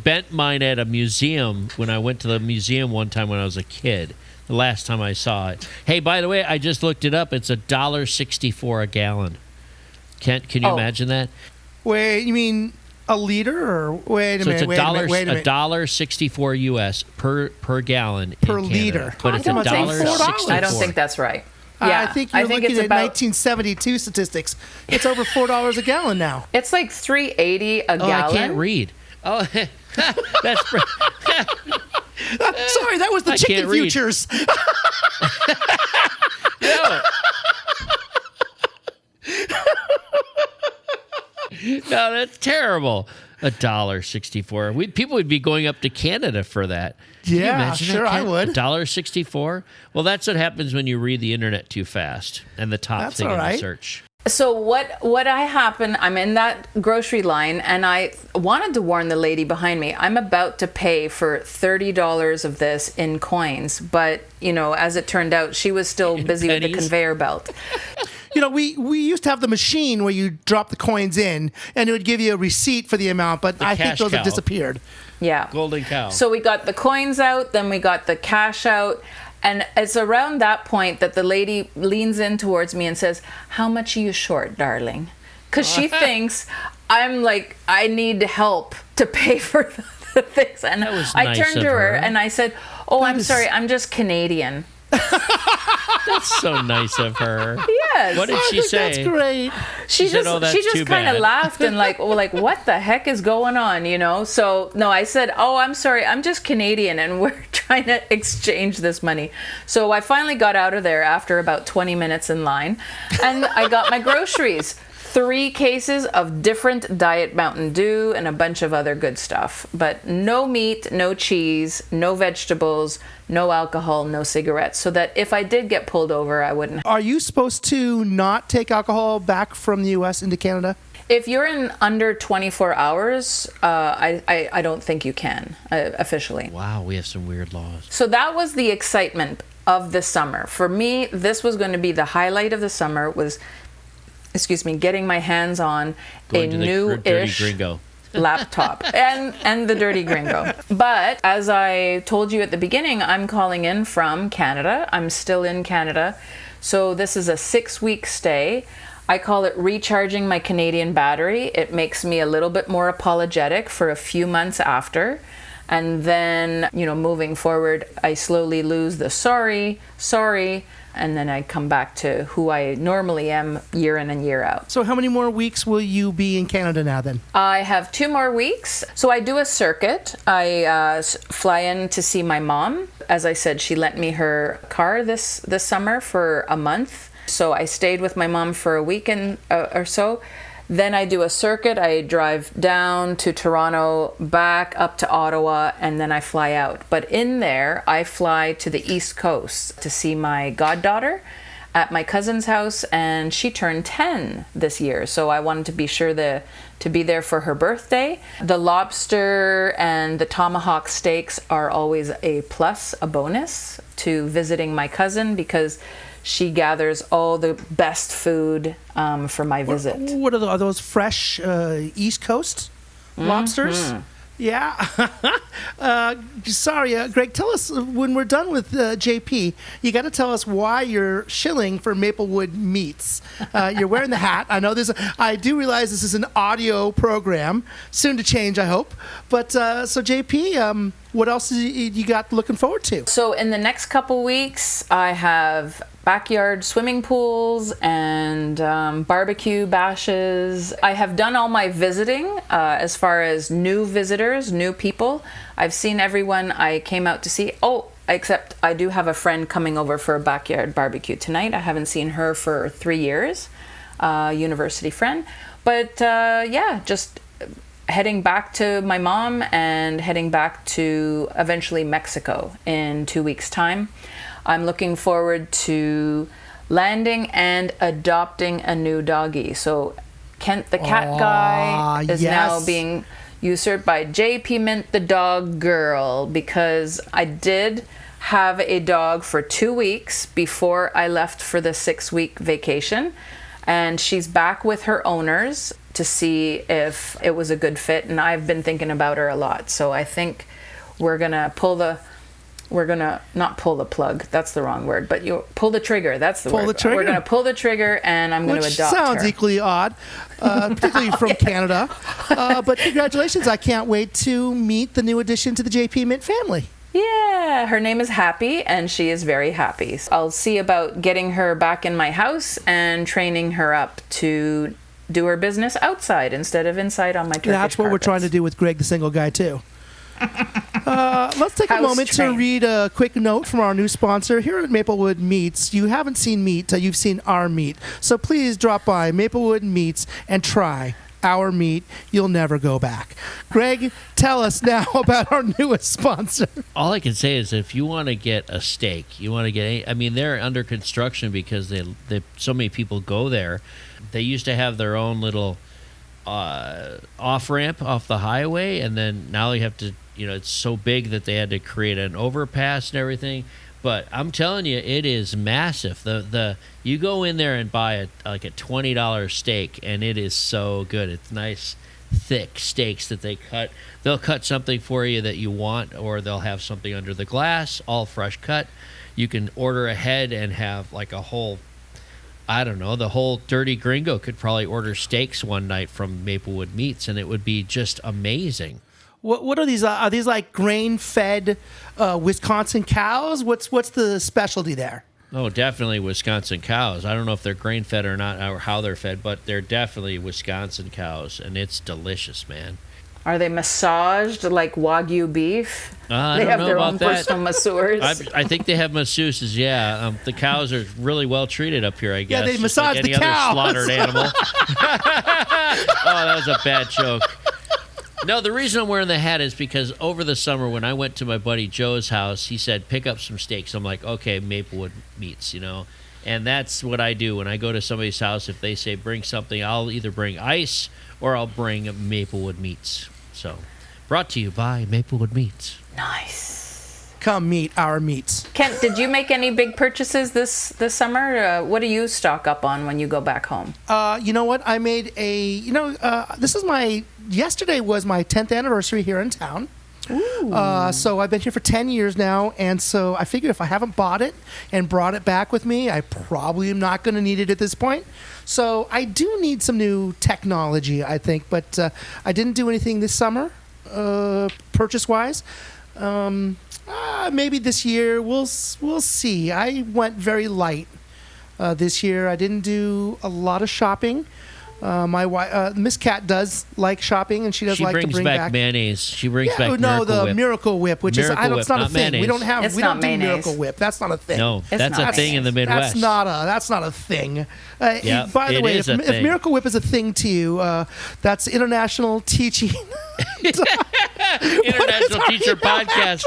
bent mine at a museum when I went to the museum one time when I was a kid. The last time I saw it. Hey, by the way, I just looked it up. It's $1.64 a gallon. Can you imagine that? Wait, you mean a liter, or wait a minute? So it's $1.64 US per gallon per in liter. Canada, but it's $1.64. I don't think that's right. Yeah, I think you're looking at 1972 statistics. It's over $4 a gallon now. It's like $3.80 a gallon. I can't read. Oh, that's. Sorry, that was the chicken futures. No, that's terrible. $1.64. People would be going up to Canada for that. Yeah, sure, I would. $1.64. Well, that's what happens when you read the internet too fast and the top thing in the search. So I'm in that grocery line, and I wanted to warn the lady behind me. I'm about to pay for $30 of this in coins, but as it turned out, she was still busy with the conveyor belt. We used to have the machine where you drop the coins in, and it would give you a receipt for the amount, but I think those have disappeared. Yeah. Golden cow. So we got the coins out, then we got the cash out. And it's around that point that the lady leans in towards me and says, how much are you short, darling? Because she thinks I'm like, I need help to pay for the things. And I turned to her and I said, I'm sorry, I'm just Canadian. That's so nice of her. Yes. What did she say? That's great. She just kind of laughed and like what the heck is going on, So no, I said, I'm sorry, I'm just Canadian and we're trying to exchange this money. So I finally got out of there after about 20 minutes in line, and I got my groceries. 3 cases of different Diet Mt.Dew and a bunch of other good stuff. But no meat, no cheese, no vegetables, no alcohol, no cigarettes. So that if I did get pulled over, I wouldn't. Are you supposed to not take alcohol back from the U.S. into Canada? If you're in under 24 hours, I don't think you can, officially. Wow, we have some weird laws. So that was the excitement of the summer. For me, this was going to be the highlight of the summer was... getting my hands on a new-ish laptop and the dirty Gringo. But as I told you at the beginning, I'm calling in from Canada. I'm still in Canada. So this is a 6-week stay. I call it recharging my Canadian battery. It makes me a little bit more apologetic for a few months after. And then, moving forward, I slowly lose the sorry, and then I come back to who I normally am year in and year out. So how many more weeks will you be in Canada now then? I have 2 more weeks. So I do a circuit. I fly in to see my mom. As I said, she lent me her car this summer for a month. So I stayed with my mom for a weekend or so. Then I do a circuit. I drive down to Toronto, back up to Ottawa, and then I fly out. But in there, I fly to the East Coast to see my goddaughter at my cousin's house, and she turned 10 this year. So I wanted to be sure to be there for her birthday. The lobster and the tomahawk steaks are always a plus, a bonus to visiting my cousin, because she gathers all the best food for my visit. What are those fresh East Coast lobsters? Mm-hmm. Yeah. Sorry, Greg, tell us when we're done with JP, you got to tell us why you're shilling for Maplewood Meats. You're wearing the hat. I know I do realize this is an audio program, soon to change, I hope. But so JP, what else you got looking forward to? So in the next couple weeks, I have backyard swimming pools and barbecue bashes. I have done all my visiting as far as new visitors, new people. I've seen everyone I came out to see. Oh, except I do have a friend coming over for a backyard barbecue tonight. I haven't seen her for 3 years, university friend. But yeah, just heading back to my mom and heading back to eventually Mexico in 2 weeks' time. I'm looking forward to landing and adopting a new doggy. So Kent the cat guy is now being usurped by JP Mint the dog girl, because I did have a dog for 2 weeks before I left for the 6-week vacation. And she's back with her owners to see if it was a good fit. And I've been thinking about her a lot. So I think we're going to not pull the plug. That's the wrong word. But you pull the trigger. That's the word. Pull the trigger. We're going to pull the trigger, and I'm going to adopt her. Which sounds equally odd, particularly from Canada. But congratulations. I can't wait to meet the new addition to the JP Mint family. Yeah, her name is Happy, and she is very happy. So I'll see about getting her back in my house and training her up to do her business outside instead of inside on my Turkish That's what carpets. we're trying to do with Greg, the single guy, too. Let's take a moment to read a quick note from our new sponsor. Here at Maplewood Meats, you haven't seen meat, you've seen our meat. So please drop by Maplewood Meats and try our meat. You'll never go back. Greg, tell us now about our newest sponsor. All I can say is if you want to get a steak, they're under construction because they so many people go there. They used to have their own little off-ramp off the highway, and then now you have to, it's so big that they had to create an overpass and everything. But I'm telling you, it is massive. You go in there and buy a $20 steak, and it is so good. It's nice, thick steaks that they cut. They'll cut something for you that you want, or they'll have something under the glass, all fresh cut. You can order ahead and have like a whole, the whole Dirty Gringo could probably order steaks one night from Maplewood Meats, and it would be just amazing. What are these? Are these like grain-fed Wisconsin cows? What's the specialty there? Oh, definitely Wisconsin cows. I don't know if they're grain-fed or not, or how they're fed, but they're definitely Wisconsin cows, and it's delicious, man. Are they massaged like Wagyu beef? I they don't have know their about own that. personal masseurs. I think they have masseuses, yeah. The cows are really well treated up here, I guess. Yeah, they massage like any the cows. other slaughtered animal. Oh, that was a bad joke. No, the reason I'm wearing the hat is because over the summer when I went to my buddy Joe's house, he said, pick up some steaks. I'm like, okay, Maplewood Meats, And that's what I do when I go to somebody's house. If they say bring something, I'll either bring ice or I'll bring Maplewood Meats. So, brought to you by Maplewood Meats. Nice. Come meet our meats. Kent, did you make any big purchases this summer? What do you stock up on when you go back home? You know what? I made yesterday was my 10th anniversary here in town. So I've been here for 10 years now, and so I figured if I haven't bought it and brought it back with me, I probably am not going to need it at this point. So I do need some new technology, I think, but I didn't do anything this summer, purchase-wise. Maybe this year we'll see. I went very light this year. I didn't do a lot of shopping. My wife, Miss Cat, does like shopping, and she does like to bring back mayonnaise. She brings back Miracle Whip, which Miracle is Whip, it's not a thing. Mayonnaise. We don't do Miracle Whip. That's not a thing. No, that's a thing in the Midwest. That's not a thing. Yeah, by the way, if thing. Miracle Whip is a thing to you, that's International Teaching. International Teacher Podcast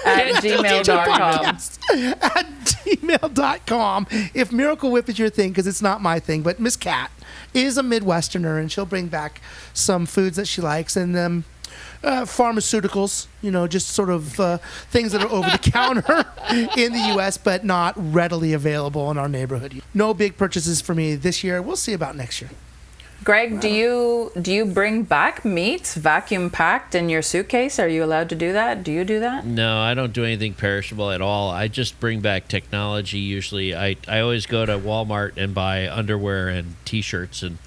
at gmail.com. At gmail.com. If Miracle Whip is your thing, because it's not my thing, but Miss Cat is a Midwesterner, and she'll bring back some foods that she likes, and pharmaceuticals, just sort of things that are over the counter in the U.S., but not readily available in our neighborhood. No big purchases for me this year. We'll see about next year. Greg, do you bring back meats vacuum packed in your suitcase? Are you allowed to do that? Do you do that? No, I don't do anything perishable at all. I just bring back technology usually. I always go to Walmart and buy underwear and T-shirts, and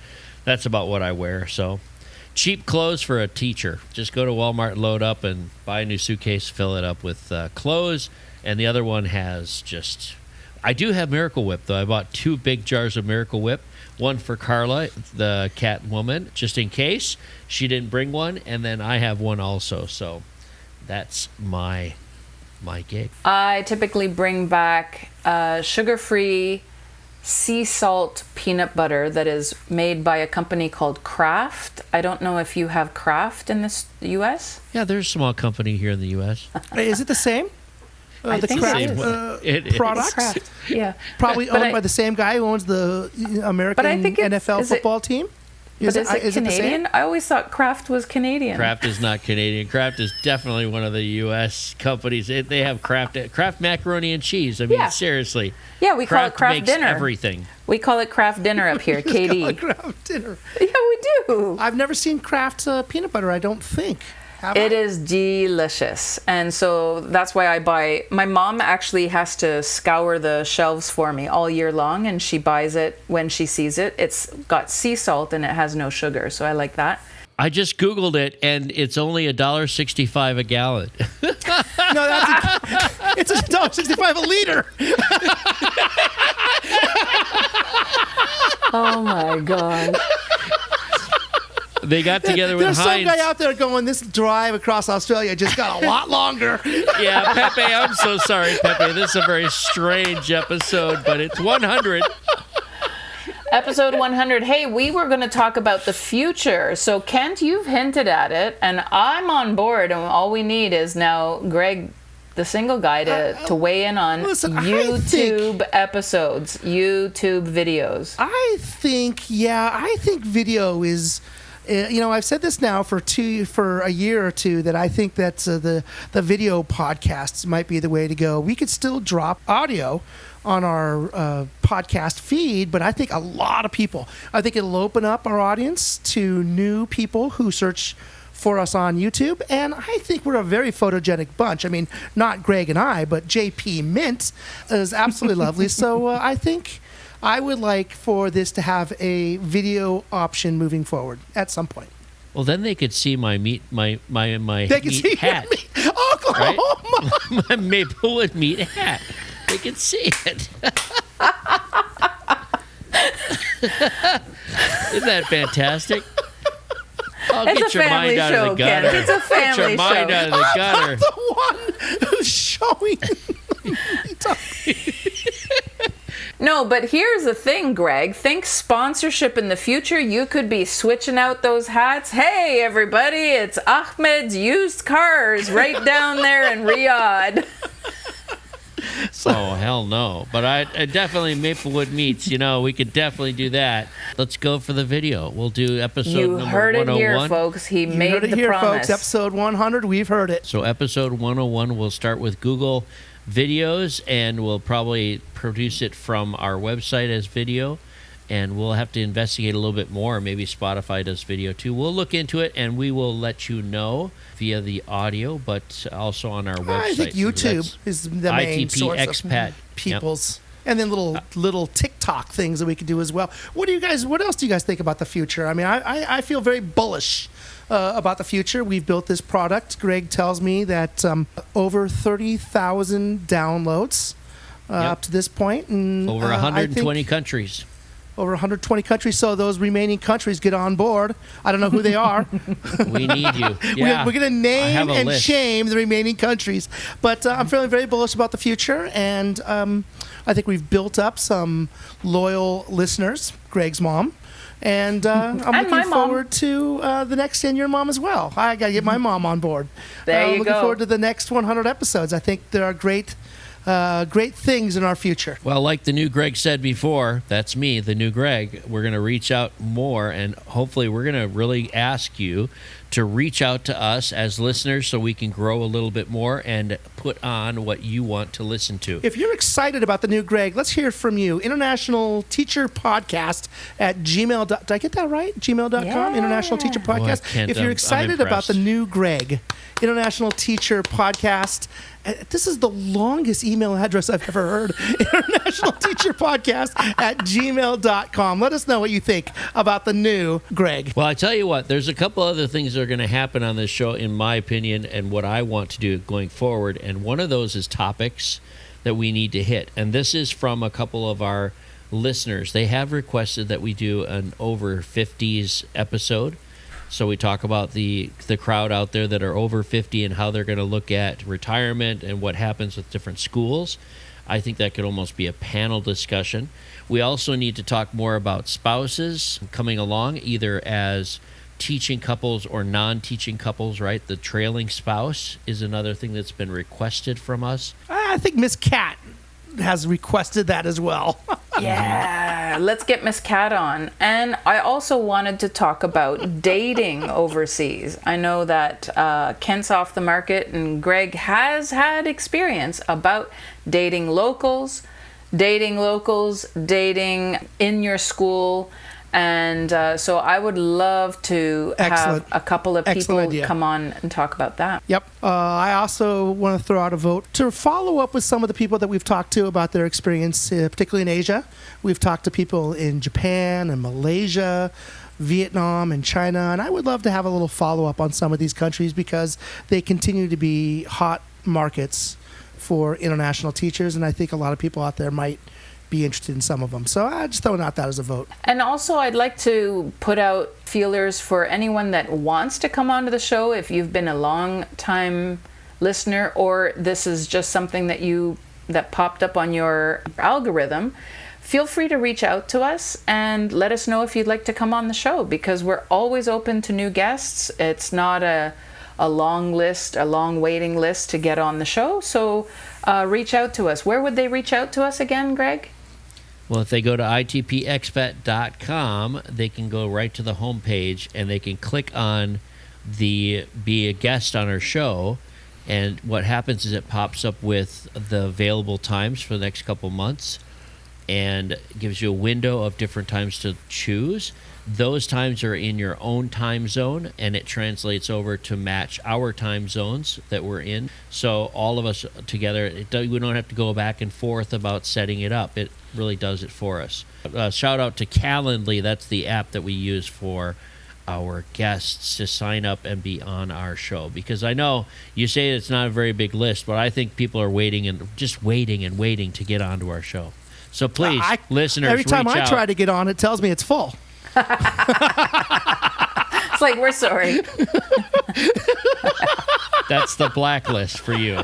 that's about what I wear. So, cheap clothes for a teacher. Just go to Walmart, load up, and buy a new suitcase, fill it up with clothes. And the other one has just... I do have Miracle Whip, though. I bought 2 big jars of Miracle Whip. One for Carla, the cat woman, just in case she didn't bring one. And then I have one also. So that's my gig. I typically bring back sugar-free sea salt peanut butter that is made by a company called Kraft. I don't know if you have Kraft in the U.S. Yeah, there's a small company here in the U.S. Is it the same? I The think Kraft it is. products? Kraft. Yeah. Probably owned by the same guy who owns the American NFL football team? Is it the same? Canadian? I always thought Kraft was Canadian. Kraft is not Canadian. Kraft is definitely one of the U.S. companies. They have Kraft macaroni and cheese. I mean, seriously. Yeah, we call it Kraft makes dinner. Everything. We call it Kraft dinner up here, Just call KD. it Kraft dinner. Yeah, we do. I've never seen Kraft peanut butter, I don't think. It is delicious. And so that's why I buy. My mom actually has to scour the shelves for me all year long, and she buys it when she sees it. It's got sea salt and it has no sugar, so I like that. I just Googled it, and it's only $1.65 a gallon. No, it's $1.65 a liter. Oh my God. They got together with There's Heinz. some guy out there going, this drive across Australia just got a lot longer. Yeah, Pepe, I'm so sorry, Pepe. This is a very strange episode, but it's 100. Episode 100. Hey, we were going to talk about the future. So, Kent, you've hinted at it, and I'm on board. And all we need is now Greg, the single guy, to weigh in on YouTube episodes, YouTube videos. I think video is... I've said this now for a year or two that I think that the video podcasts might be the way to go. We could still drop audio on our podcast feed, but I think a lot of people, I think it'll open up our audience to new people who search for us on YouTube, and I think we're a very photogenic bunch. I mean, not Greg and I, but JP Mint is absolutely lovely. So I think I would like for this to have a video option moving forward at some point. Well, then they could see my meat, my They can meat see hat, Oklahoma. right? My Maplewood meat hat. They can see it. Isn't that fantastic? Oh, It's get a your mind family out show, of the gutter. Ken. It's a Get your family mind show. out of the gutter. The one who's showing. No, but here's the thing, Greg. Think sponsorship in the future. You could be switching out those hats. Hey, everybody, it's Ahmed's Used Cars right down there in Riyadh. Oh, hell no. But I definitely Maplewood Meats, we could definitely do that. Let's go for the video. We'll do episode You number heard it 101. here, folks. He You made heard it the here, promise. folks. Episode 100. We've heard it. So episode 101, we'll start with Google videos, and we'll probably produce it from our website as video, and we'll have to investigate a little bit more. Maybe Spotify does video too. We'll look into it, and we will let you know via the audio, but also on our website. I think YouTube is the main ITP source expat. of people's. And then little TikTok things that we could do as well. What else do you guys think about the future? I mean, I feel very bullish about the future. We've built this product. Greg tells me that over 30,000 downloads up to this point. And, Over 120 countries. Over 120 countries. So those remaining countries get on board. I don't know who they are. We need you. Yeah. We're going to name and list. shame the remaining countries. But I'm feeling very bullish about the future. And I think we've built up some loyal listeners, Greg's mom. And I'm looking forward to the next, and your mom as well. I got to get my mom on board. There you looking go. forward to the next 100 episodes. I think there are great things in our future. Well, like the new Greg said before, that's me, the new Greg. We're going to reach out more, and hopefully we're going to really ask you to reach out to us as listeners so we can grow a little bit more and put on what you want to listen to. If you're excited about the new Greg, let's hear from you. International Teacher Podcast at gmail. Did I get that right? Gmail.com? Yeah. International Teacher Podcast. Kent, If you're I'm excited about the new Greg, International Teacher Podcast This is the longest email address I've ever heard. International Teacher Podcast at gmail.com. Let us know what you think about the new Greg. Well, I tell you what, there's a couple other things that are going to happen on this show, in my opinion, and what I want to do going forward. And one of those is topics that we need to hit. And this is from a couple of our listeners. They have requested that we do an over 50s episode. So we talk about the crowd out there that are over 50 and how they're going to look at retirement and what happens with different schools. I think that could almost be a panel discussion. We also need to talk more about spouses coming along, either as teaching couples or non-teaching couples, right? The trailing spouse is another thing that's been requested from us. I think Miss Cat has requested that as well. Yeah, let's get Miss Cat on. And I also wanted to talk about dating overseas. I know that Kent's off the market and Greg has had experience about dating locals, dating in your school. And so I would love to have a couple of people come on and talk about that. Yep. I also want to throw out a vote to follow up with some of the people that we've talked to about their experience, particularly in Asia. We've talked to people in Japan and Malaysia, Vietnam and China, and I would love to have a little follow-up on some of these countries because they continue to be hot markets for international teachers, and I think a lot of people out there might be interested in some of them. So I just throwing out that as a vote. And also I'd like to put out feelers for anyone that wants to come onto the show. If you've been a long time listener or this is just something that popped up on your algorithm, feel free to reach out to us and let us know if you'd like to come on the show, because we're always open to new guests. It's not a long waiting list to get on the show. So reach out to us. Where would they reach out to us again, Greg? Well, if they go to itpexpat.com, they can go right to the homepage and they can click on the be a guest on our show. And what happens is it pops up with the available times for the next couple months and gives you a window of different times to choose. Those times are in your own time zone, and it translates over to match our time zones that we're in. So all of us together, we don't have to go back and forth about setting it up. It really does it for us. Shout out to Calendly. That's the app that we use for our guests to sign up and be on our show. Because I know you say it's not a very big list, but I think people are waiting and waiting to get onto our show. So please, listeners, every time reach I out. try to get on, it tells me it's full. It's like, we're sorry. That's the blacklist for you.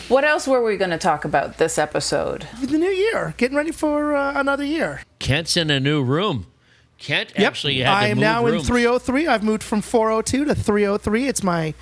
What else were we going to talk about this episode? The new year, getting ready for another year. Kent's in a new room. Kent actually had to move I am now rooms. in 303. I've moved from 402 to 303. It's my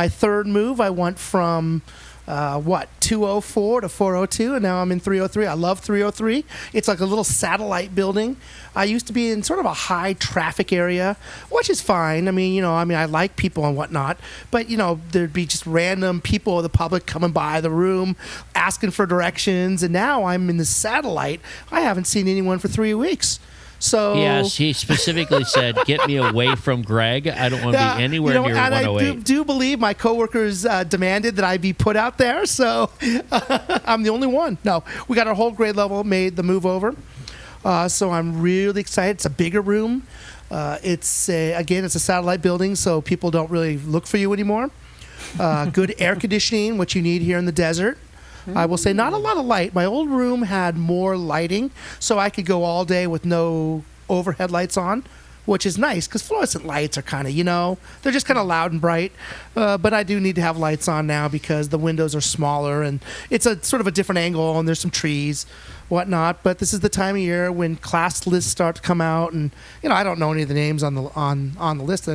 third move. I went from 204 to 402, and now I'm in 303. I love 303. It's like a little satellite building. I used to be in sort of a high traffic area, which is fine. I like people and whatnot, but there'd be just random people of the public coming by the room asking for directions, and now I'm in the satellite. I haven't seen anyone for 3 weeks. So yes, he specifically said, "Get me away from Greg. I don't want to be anywhere near 108." I do believe my coworkers demanded that I be put out there, so I'm the only one. No, we got our whole grade level made the move over, so I'm really excited. It's a bigger room. It's a satellite building, so people don't really look for you anymore. Good air conditioning, what you need here in the desert. I will say not a lot of light. My old room had more lighting, so I could go all day with no overhead lights on, which is nice because fluorescent lights are kind of, they're just kind of loud and bright. But I do need to have lights on now because the windows are smaller and it's a sort of a different angle and there's some trees, whatnot. But this is the time of year when class lists start to come out, and I don't know any of the names on the list.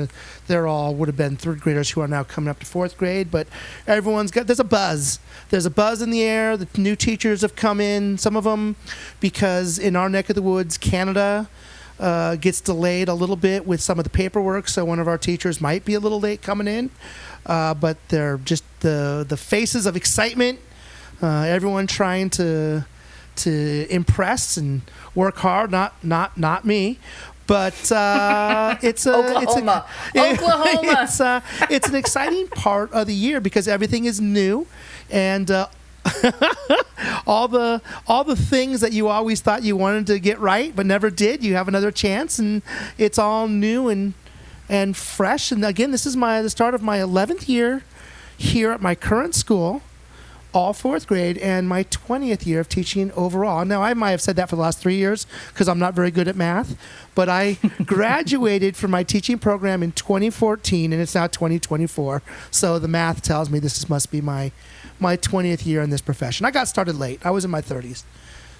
They're all would have been third graders who are now coming up to fourth grade. But there's a buzz. There's a buzz in the air. The new teachers have come in, some of them, because in our neck of the woods, Canada gets delayed a little bit with some of the paperwork, so one of our teachers might be a little late coming in. But they're just the faces of excitement. Everyone trying to impress and work hard. Not me, But it's Oklahoma. It's an exciting part of the year because everything is new, and all the things that you always thought you wanted to get right but never did, you have another chance, and it's all new and fresh. And again, this is the start of my 11th year here at my current school, all 4th grade, and my 20th year of teaching overall. Now, I might have said that for the last 3 years because I'm not very good at math, but I graduated from my teaching program in 2014, and it's now 2024. So the math tells me this must be my 20th year in this profession. I got started late. I was in my 30s.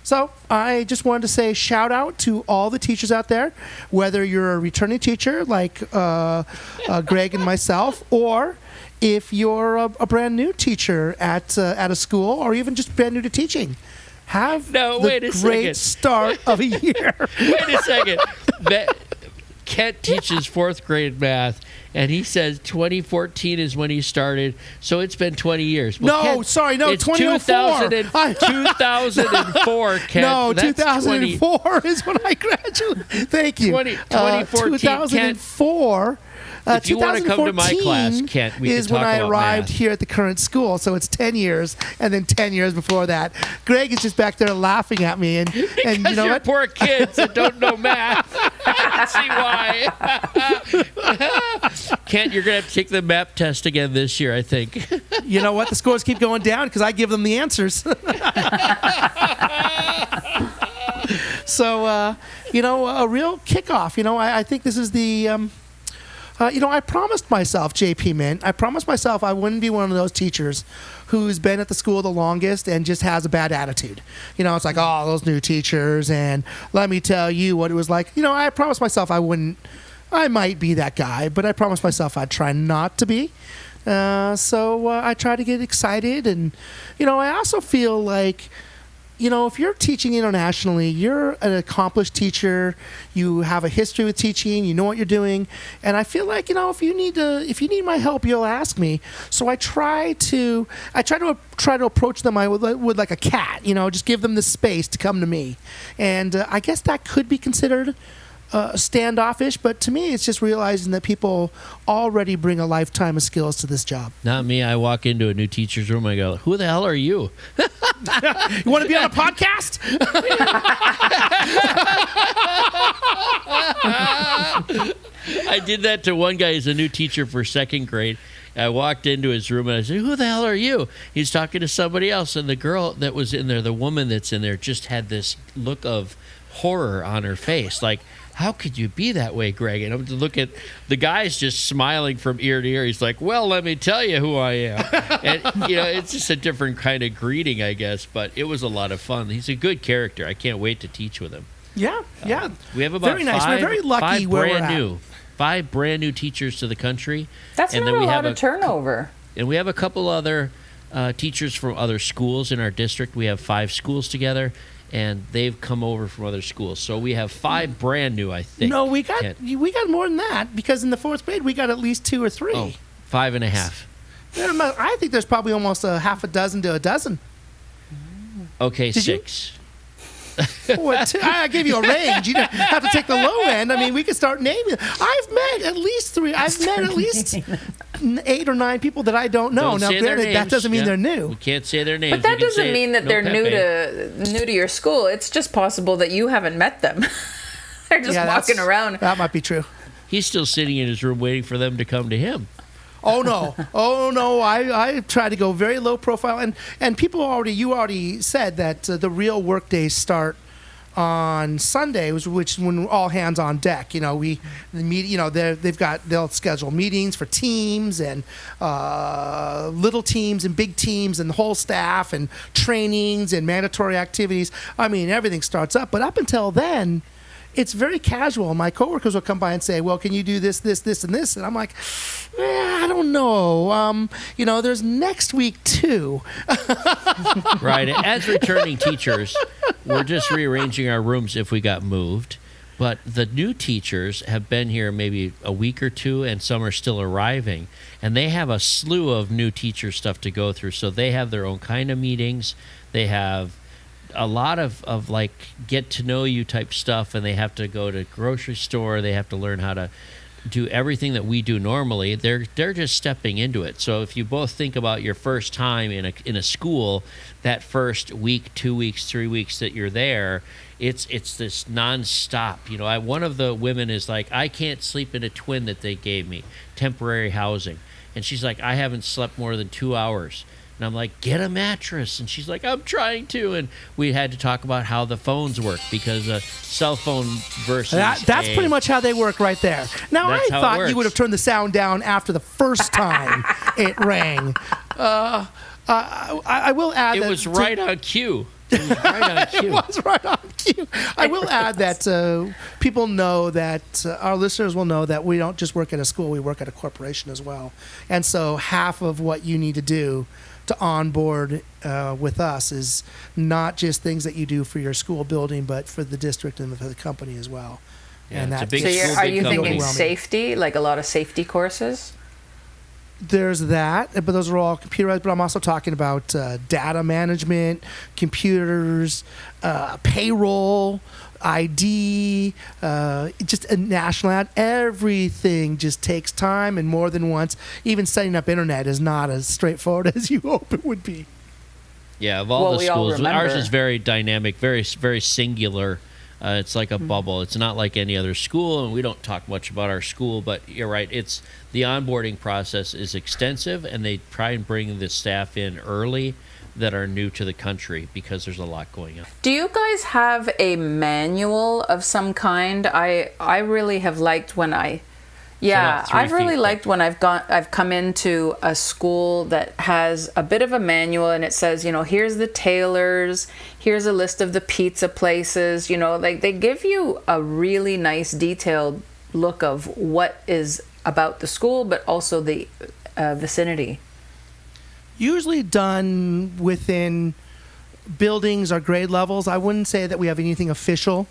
So I just wanted to say shout out to all the teachers out there, whether you're a returning teacher like Greg and myself, or if you're a brand new teacher at a school, or even just brand new to teaching. Have the great start of a year. Wait a second. Kent teaches 4th grade math, and he says 2014 is when he started, so it's been 20 years. Well, it's 2004. 2004, Kent. No, that's 2004 is when I graduated. Thank you. 2014, 2004. If you want to come to my class, Kent, we can talk about when I arrived math. here at the current school, so it's 10 years, and then 10 years before that. Greg is just back there laughing at me, and because you know you're what? poor kids that don't know math. I see why. Kent, you're going to have to take the MAP test again this year, I think. You know what? The scores keep going down because I give them the answers. So, a real kickoff. I think this is the... I promised myself, JP Mint, I promised myself I wouldn't be one of those teachers who's been at the school the longest and just has a bad attitude. It's like, oh, those new teachers, and let me tell you what it was like. I promised myself I might be that guy, but I promised myself I'd try not to be. So I try to get excited, and, I also feel like, if you're teaching internationally, you're an accomplished teacher. You have a history with teaching. You know what you're doing, and I feel like if you need my help, you'll ask me. So I try to approach them with like a cat. Just give them the space to come to me, and I guess that could be considered standoffish, but to me, it's just realizing that people already bring a lifetime of skills to this job. Not me. I walk into a new teacher's room, I go, who the hell are you? You want to be on a podcast? I did that to one guy. He's a new teacher for 2nd grade. I walked into his room and I said, who the hell are you? He's talking to somebody else. And the girl that was in there, the woman that's in there, just had this look of horror on her face. Like, how could you be that way, Greg? And I'm to look at the guy's just smiling from ear to ear. He's like, well, let me tell you who I am. And, it's just a different kind of greeting, I guess. But it was a lot of fun. He's a good character. I can't wait to teach with him. Yeah. We have about very nice. We're very lucky where we're at. 5 brand new teachers to the country. That's not a lot of turnover. And we have a couple other teachers from other schools in our district. We have 5 schools together, and they've come over from other schools. So we have 5 brand new, I think. No, we got more than that, because in the 4th grade we got at least 2 or 3. Oh, 5.5. I think there's probably almost a half a dozen to a dozen. Okay, 6. I gave you a range. You don't have to take the low end. I mean, we could start naming. I've met at least 3. I've met at least 8 or 9 people that I don't know. Now, granted, that doesn't mean they're new. We can't say their names. But that doesn't mean that they're new to your school. It's just possible that you haven't met them. They're just walking around. That might be true. He's still sitting in his room waiting for them to come to him. Oh no! I try to go very low profile, and you already said that the real work days start on Sundays, which when all hands on deck. They'll schedule meetings for teams and little teams and big teams and the whole staff and trainings and mandatory activities. I mean, everything starts up, but up until then, it's very casual. My coworkers will come by and say, well, can you do this, this, this, and this? And I'm like, I don't know. There's next week too. Right. As returning teachers, we're just rearranging our rooms if we got moved. But the new teachers have been here maybe a week or 2, and some are still arriving. And they have a slew of new teacher stuff to go through. So they have their own kind of meetings. They have a lot of like get to know you type stuff, and they have to go to grocery store. They have to learn how to do everything that we do normally. They're just stepping into it. So if you both think about your first time in a school, that first week, 2 weeks, 3 weeks that you're there, it's this nonstop. One of the women is like, I can't sleep in a twin that they gave me, temporary housing, and she's like, I haven't slept more than 2 hours. And I'm like, get a mattress. And she's like, I'm trying to. And we had to talk about how the phones work, because a cell phone versus that's pretty much how they work right there. Now, I thought you would have turned the sound down after the first time it rang. I will add it that... was right on cue. It was right on cue. It was right on cue. I will add that people know that our listeners will know that we don't just work at a school, we work at a corporation as well. And so half of what you need to do to onboard with us is not just things that you do for your school building, but for the district and for the company as well. Yeah, and it's a that's big So are you company. thinking safety, like a lot of safety courses? There's that, but those are all computerized. But I'm also talking about data management, computers, payroll, ID, just a national ad. Everything just takes time, and more than once. Even setting up internet is not as straightforward as you hope it would be. Yeah, of all the schools, remember. ours is very dynamic, very very singular. It's like a bubble. It's not like any other school, and we don't talk much about our school, but you're right. It's the onboarding process is extensive, and they try and bring the staff in early that are new to the country, because there's a lot going on. Do you guys have a manual of some kind? I really have liked when I've really liked when I've come into a school that has a bit of a manual, and it says, here's the tailors, here's a list of the pizza places, like they give you a really nice detailed look of what is about the school, but also the vicinity. Usually done within buildings or grade levels. I wouldn't say that we have anything official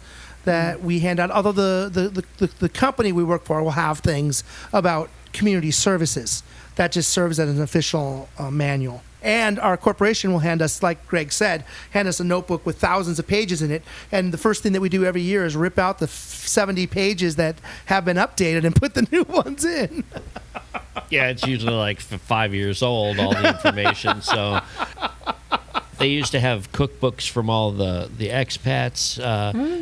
that we hand out, although the company we work for will have things about community services that just serves as an official manual. And our corporation will hand us, like Greg said, hand us a notebook with thousands of pages in it. And the first thing that we do every year is rip out the 70 pages that have been updated and put the new ones in. Yeah, it's usually like 5 years old, all the information. So they used to have cookbooks from all the expats,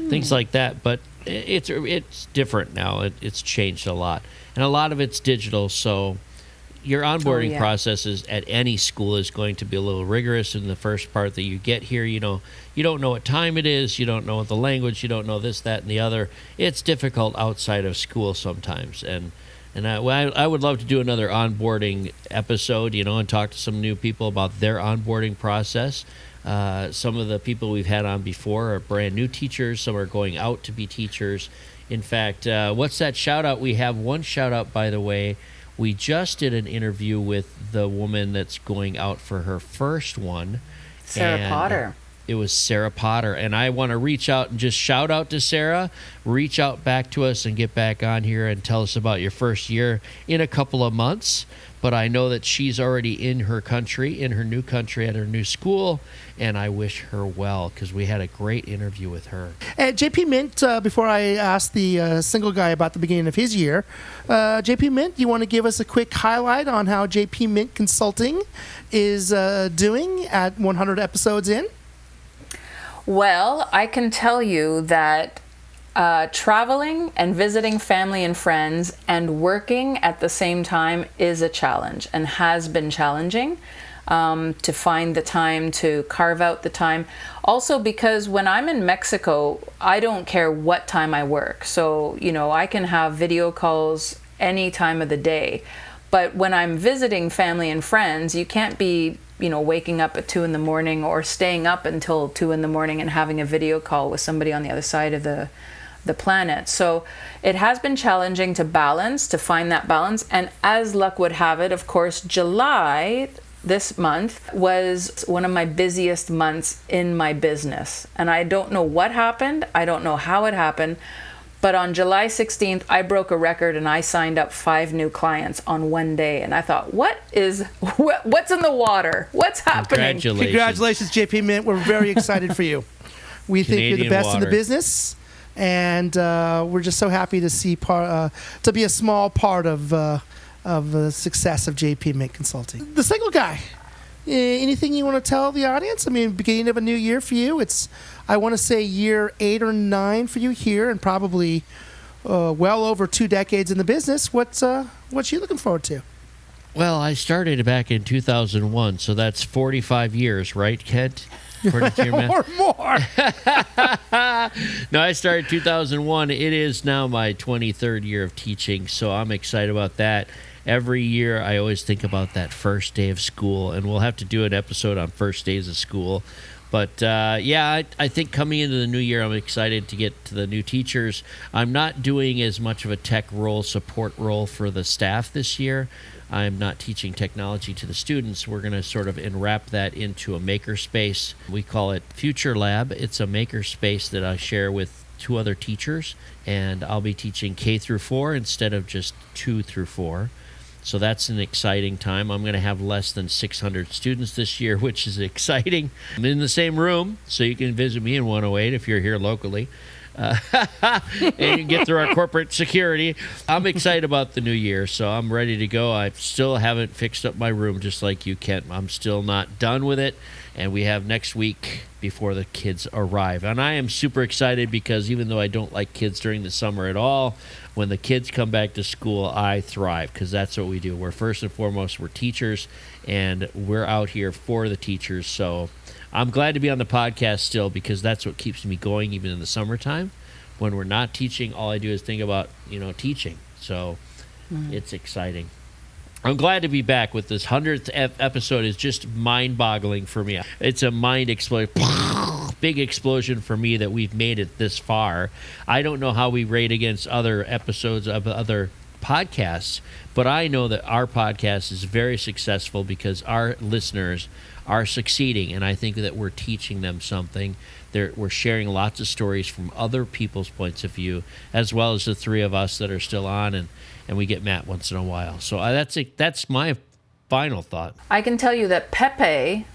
things like that. But it's different now. It's changed a lot. And a lot of it's digital. So your onboarding processes at any school is going to be a little rigorous in the first part that you get here. You don't know what time it is. You don't know the language. You don't know this, that, and the other. It's difficult outside of school sometimes. And I would love to do another onboarding episode, and talk to some new people about their onboarding process. Some of the people we've had on before are brand new teachers. Some are going out to be teachers. In fact, what's that shout out? We have one shout out, by the way. We just did an interview with the woman that's going out for her first one. Sarah Potter. It was Sarah Potter. And I want to reach out and just shout out to Sarah. Reach out back to us and get back on here and tell us about your first year in a couple of months. But I know that she's already in her country, in her new country, at her new school, and I wish her well, because we had a great interview with her. JP Mint, before I ask the single guy about the beginning of his year, JP Mint, you want to give us a quick highlight on how JP Mint Consulting is doing at 100 episodes in? Well, I can tell you that traveling and visiting family and friends and working at the same time is a challenge, and has been challenging to find the time, to carve out the time. Also, because when I'm in Mexico, I don't care what time I work. So, I can have video calls any time of the day. But when I'm visiting family and friends, you can't be waking up at 2 a.m. or staying up until 2 a.m. and having a video call with somebody on the other side of the planet. So it has been challenging to find that balance. And as luck would have it, of course, July this month was one of my busiest months in my business. And I don't know what happened. I don't know how it happened. But on July 16th, I broke a record and I signed up 5 new clients on one day. And I thought, what's in the water? What's happening? Congratulations, JP Mint. We're very excited for you. We think you're the best in the business. And we're just so happy to see to be a small part of the success of JP Mint Consulting. The Single Guy. Anything you want to tell the audience? I mean, beginning of a new year for you. It's, I want to say, year 8 or 9 for you here, and probably well over 2 decades in the business. What's you looking forward to? Well, I started back in 2001, so that's 45 years, right, Kent? According to your math. Or more. No, I started 2001. It is now my 23rd year of teaching, so I'm excited about that. Every year, I always think about that first day of school, and we'll have to do an episode on first days of school. But, I think coming into the new year, I'm excited to get to the new teachers. I'm not doing as much of a tech role, support role for the staff this year. I'm not teaching technology to the students. We're going to sort of enwrap that into a makerspace. We call it Future Lab. It's a makerspace that I share with 2 other teachers, and I'll be teaching K through 4 instead of just 2 through 4. So that's an exciting time. I'm going to have less than 600 students this year, which is exciting. I'm in the same room, so you can visit me in 108 if you're here locally. And you can get through our corporate security. I'm excited about the new year, so I'm ready to go. I still haven't fixed up my room, just like you, Kent. I'm still not done with it, and we have next week before the kids arrive. And I am super excited because even though I don't like kids during the summer at all, when the kids come back to school, I thrive because that's what we do. We're first and foremost, we're teachers, and we're out here for the teachers. So I'm glad to be on the podcast still because that's what keeps me going even in the summertime. When we're not teaching, all I do is think about, teaching. So it's exciting. I'm glad to be back with this 100th episode. Is just mind-boggling for me. It's a mind explosion, big explosion for me that we've made it this far. I don't know how we rate against other episodes of other podcasts, but I know that our podcast is very successful because our listeners are succeeding, and I think that we're teaching them something. We're sharing lots of stories from other people's points of view, as well as the 3 of us that are still on, and we get Matt once in a while. So that's my final thought. I can tell you that Pepe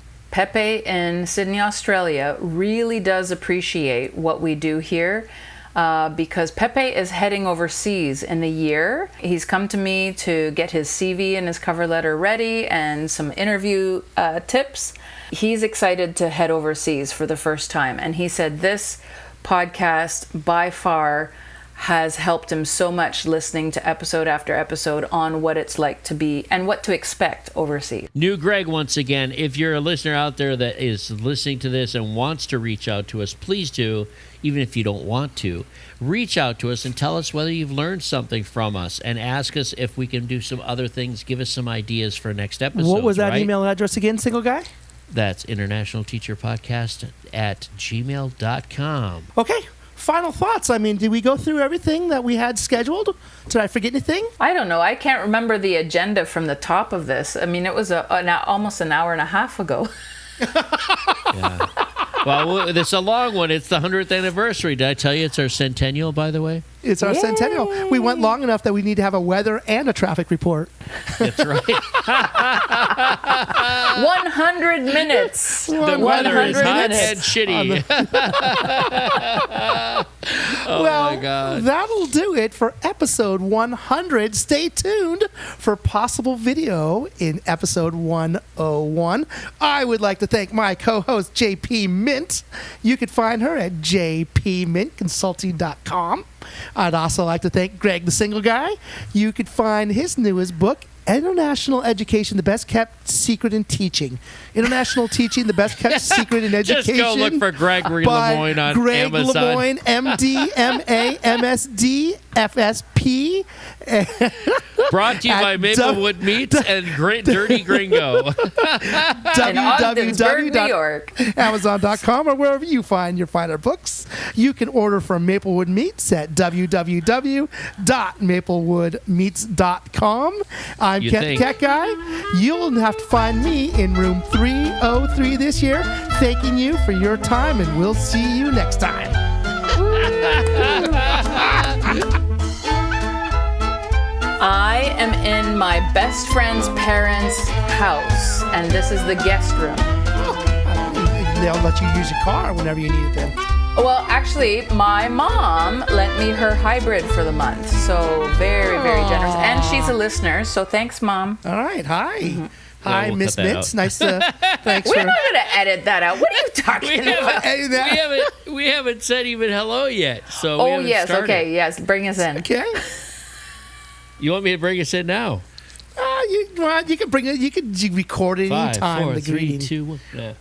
in Sydney, Australia, really does appreciate what we do here. Because Pepe is heading overseas in a year. He's come to me to get his CV and his cover letter ready and some interview tips. He's excited to head overseas for the first time. And he said this podcast by far has helped him so much listening to episode after episode on what it's like to be and what to expect overseas. New Greg, once again, if you're a listener out there that is listening to this and wants to reach out to us, please do. Even if you don't want to, reach out to us and tell us whether you've learned something from us and ask us if we can do some other things. Give us some ideas for next episode. What was that email address again, Single Guy? That's internationalteacherpodcast@gmail.com. Okay. Final thoughts. I mean, did we go through everything that we had scheduled? Did I forget anything? I don't know. I can't remember the agenda from the top of this. I mean, it was almost an hour and a half ago. Yeah. Well, it's a long one. It's the 100th anniversary. Did I tell you it's our centennial, by the way? It's our centennial. We went long enough that we need to have a weather and a traffic report. That's right. 100 minutes. The weather is hot and shitty. My God. That'll do it for episode 100. Stay tuned for possible video in episode 101. I would like to thank my co-host, JP Mint. You can find her at jpmintconsulting.com. I'd also like to thank Greg, the Single Guy. You could find his newest book, International Education, the Best Kept Secret in Teaching. International Teaching, the Best Kept Secret in Education. Just go look for Gregory Lemoyne on Greg Amazon. Lemoyne, MD, MA, MSD, FSP. Brought to you by Maplewood Meats and Dirty Gringo. www.amazon.com or wherever you find your finer books. You can order from Maplewood Meats at www.maplewoodmeats.com. I'm Kent Tech Guy. You'll have to find me in room 303 this year. Thanking you for your time, and we'll see you next time. best friend's parents' house, and this is the guest room. They'll let you use your car whenever you need it then. Well, actually, my mom lent me her hybrid for the month, so very, very generous. And she's a listener, so thanks, Mom. All right, hi. Yeah, Hi, we'll Miss cut that Mitz. out. Nice to, thanks We're for... not going to edit that out. What are you talking about? Hey, that- We haven't said even hello yet. So we Oh, haven't yes, started. okay, yes, bring us in. Okay. You want me to bring us in now? You can bring it. You can record it 5, anytime. 4, the 3, greeting. 2, 1. Yeah.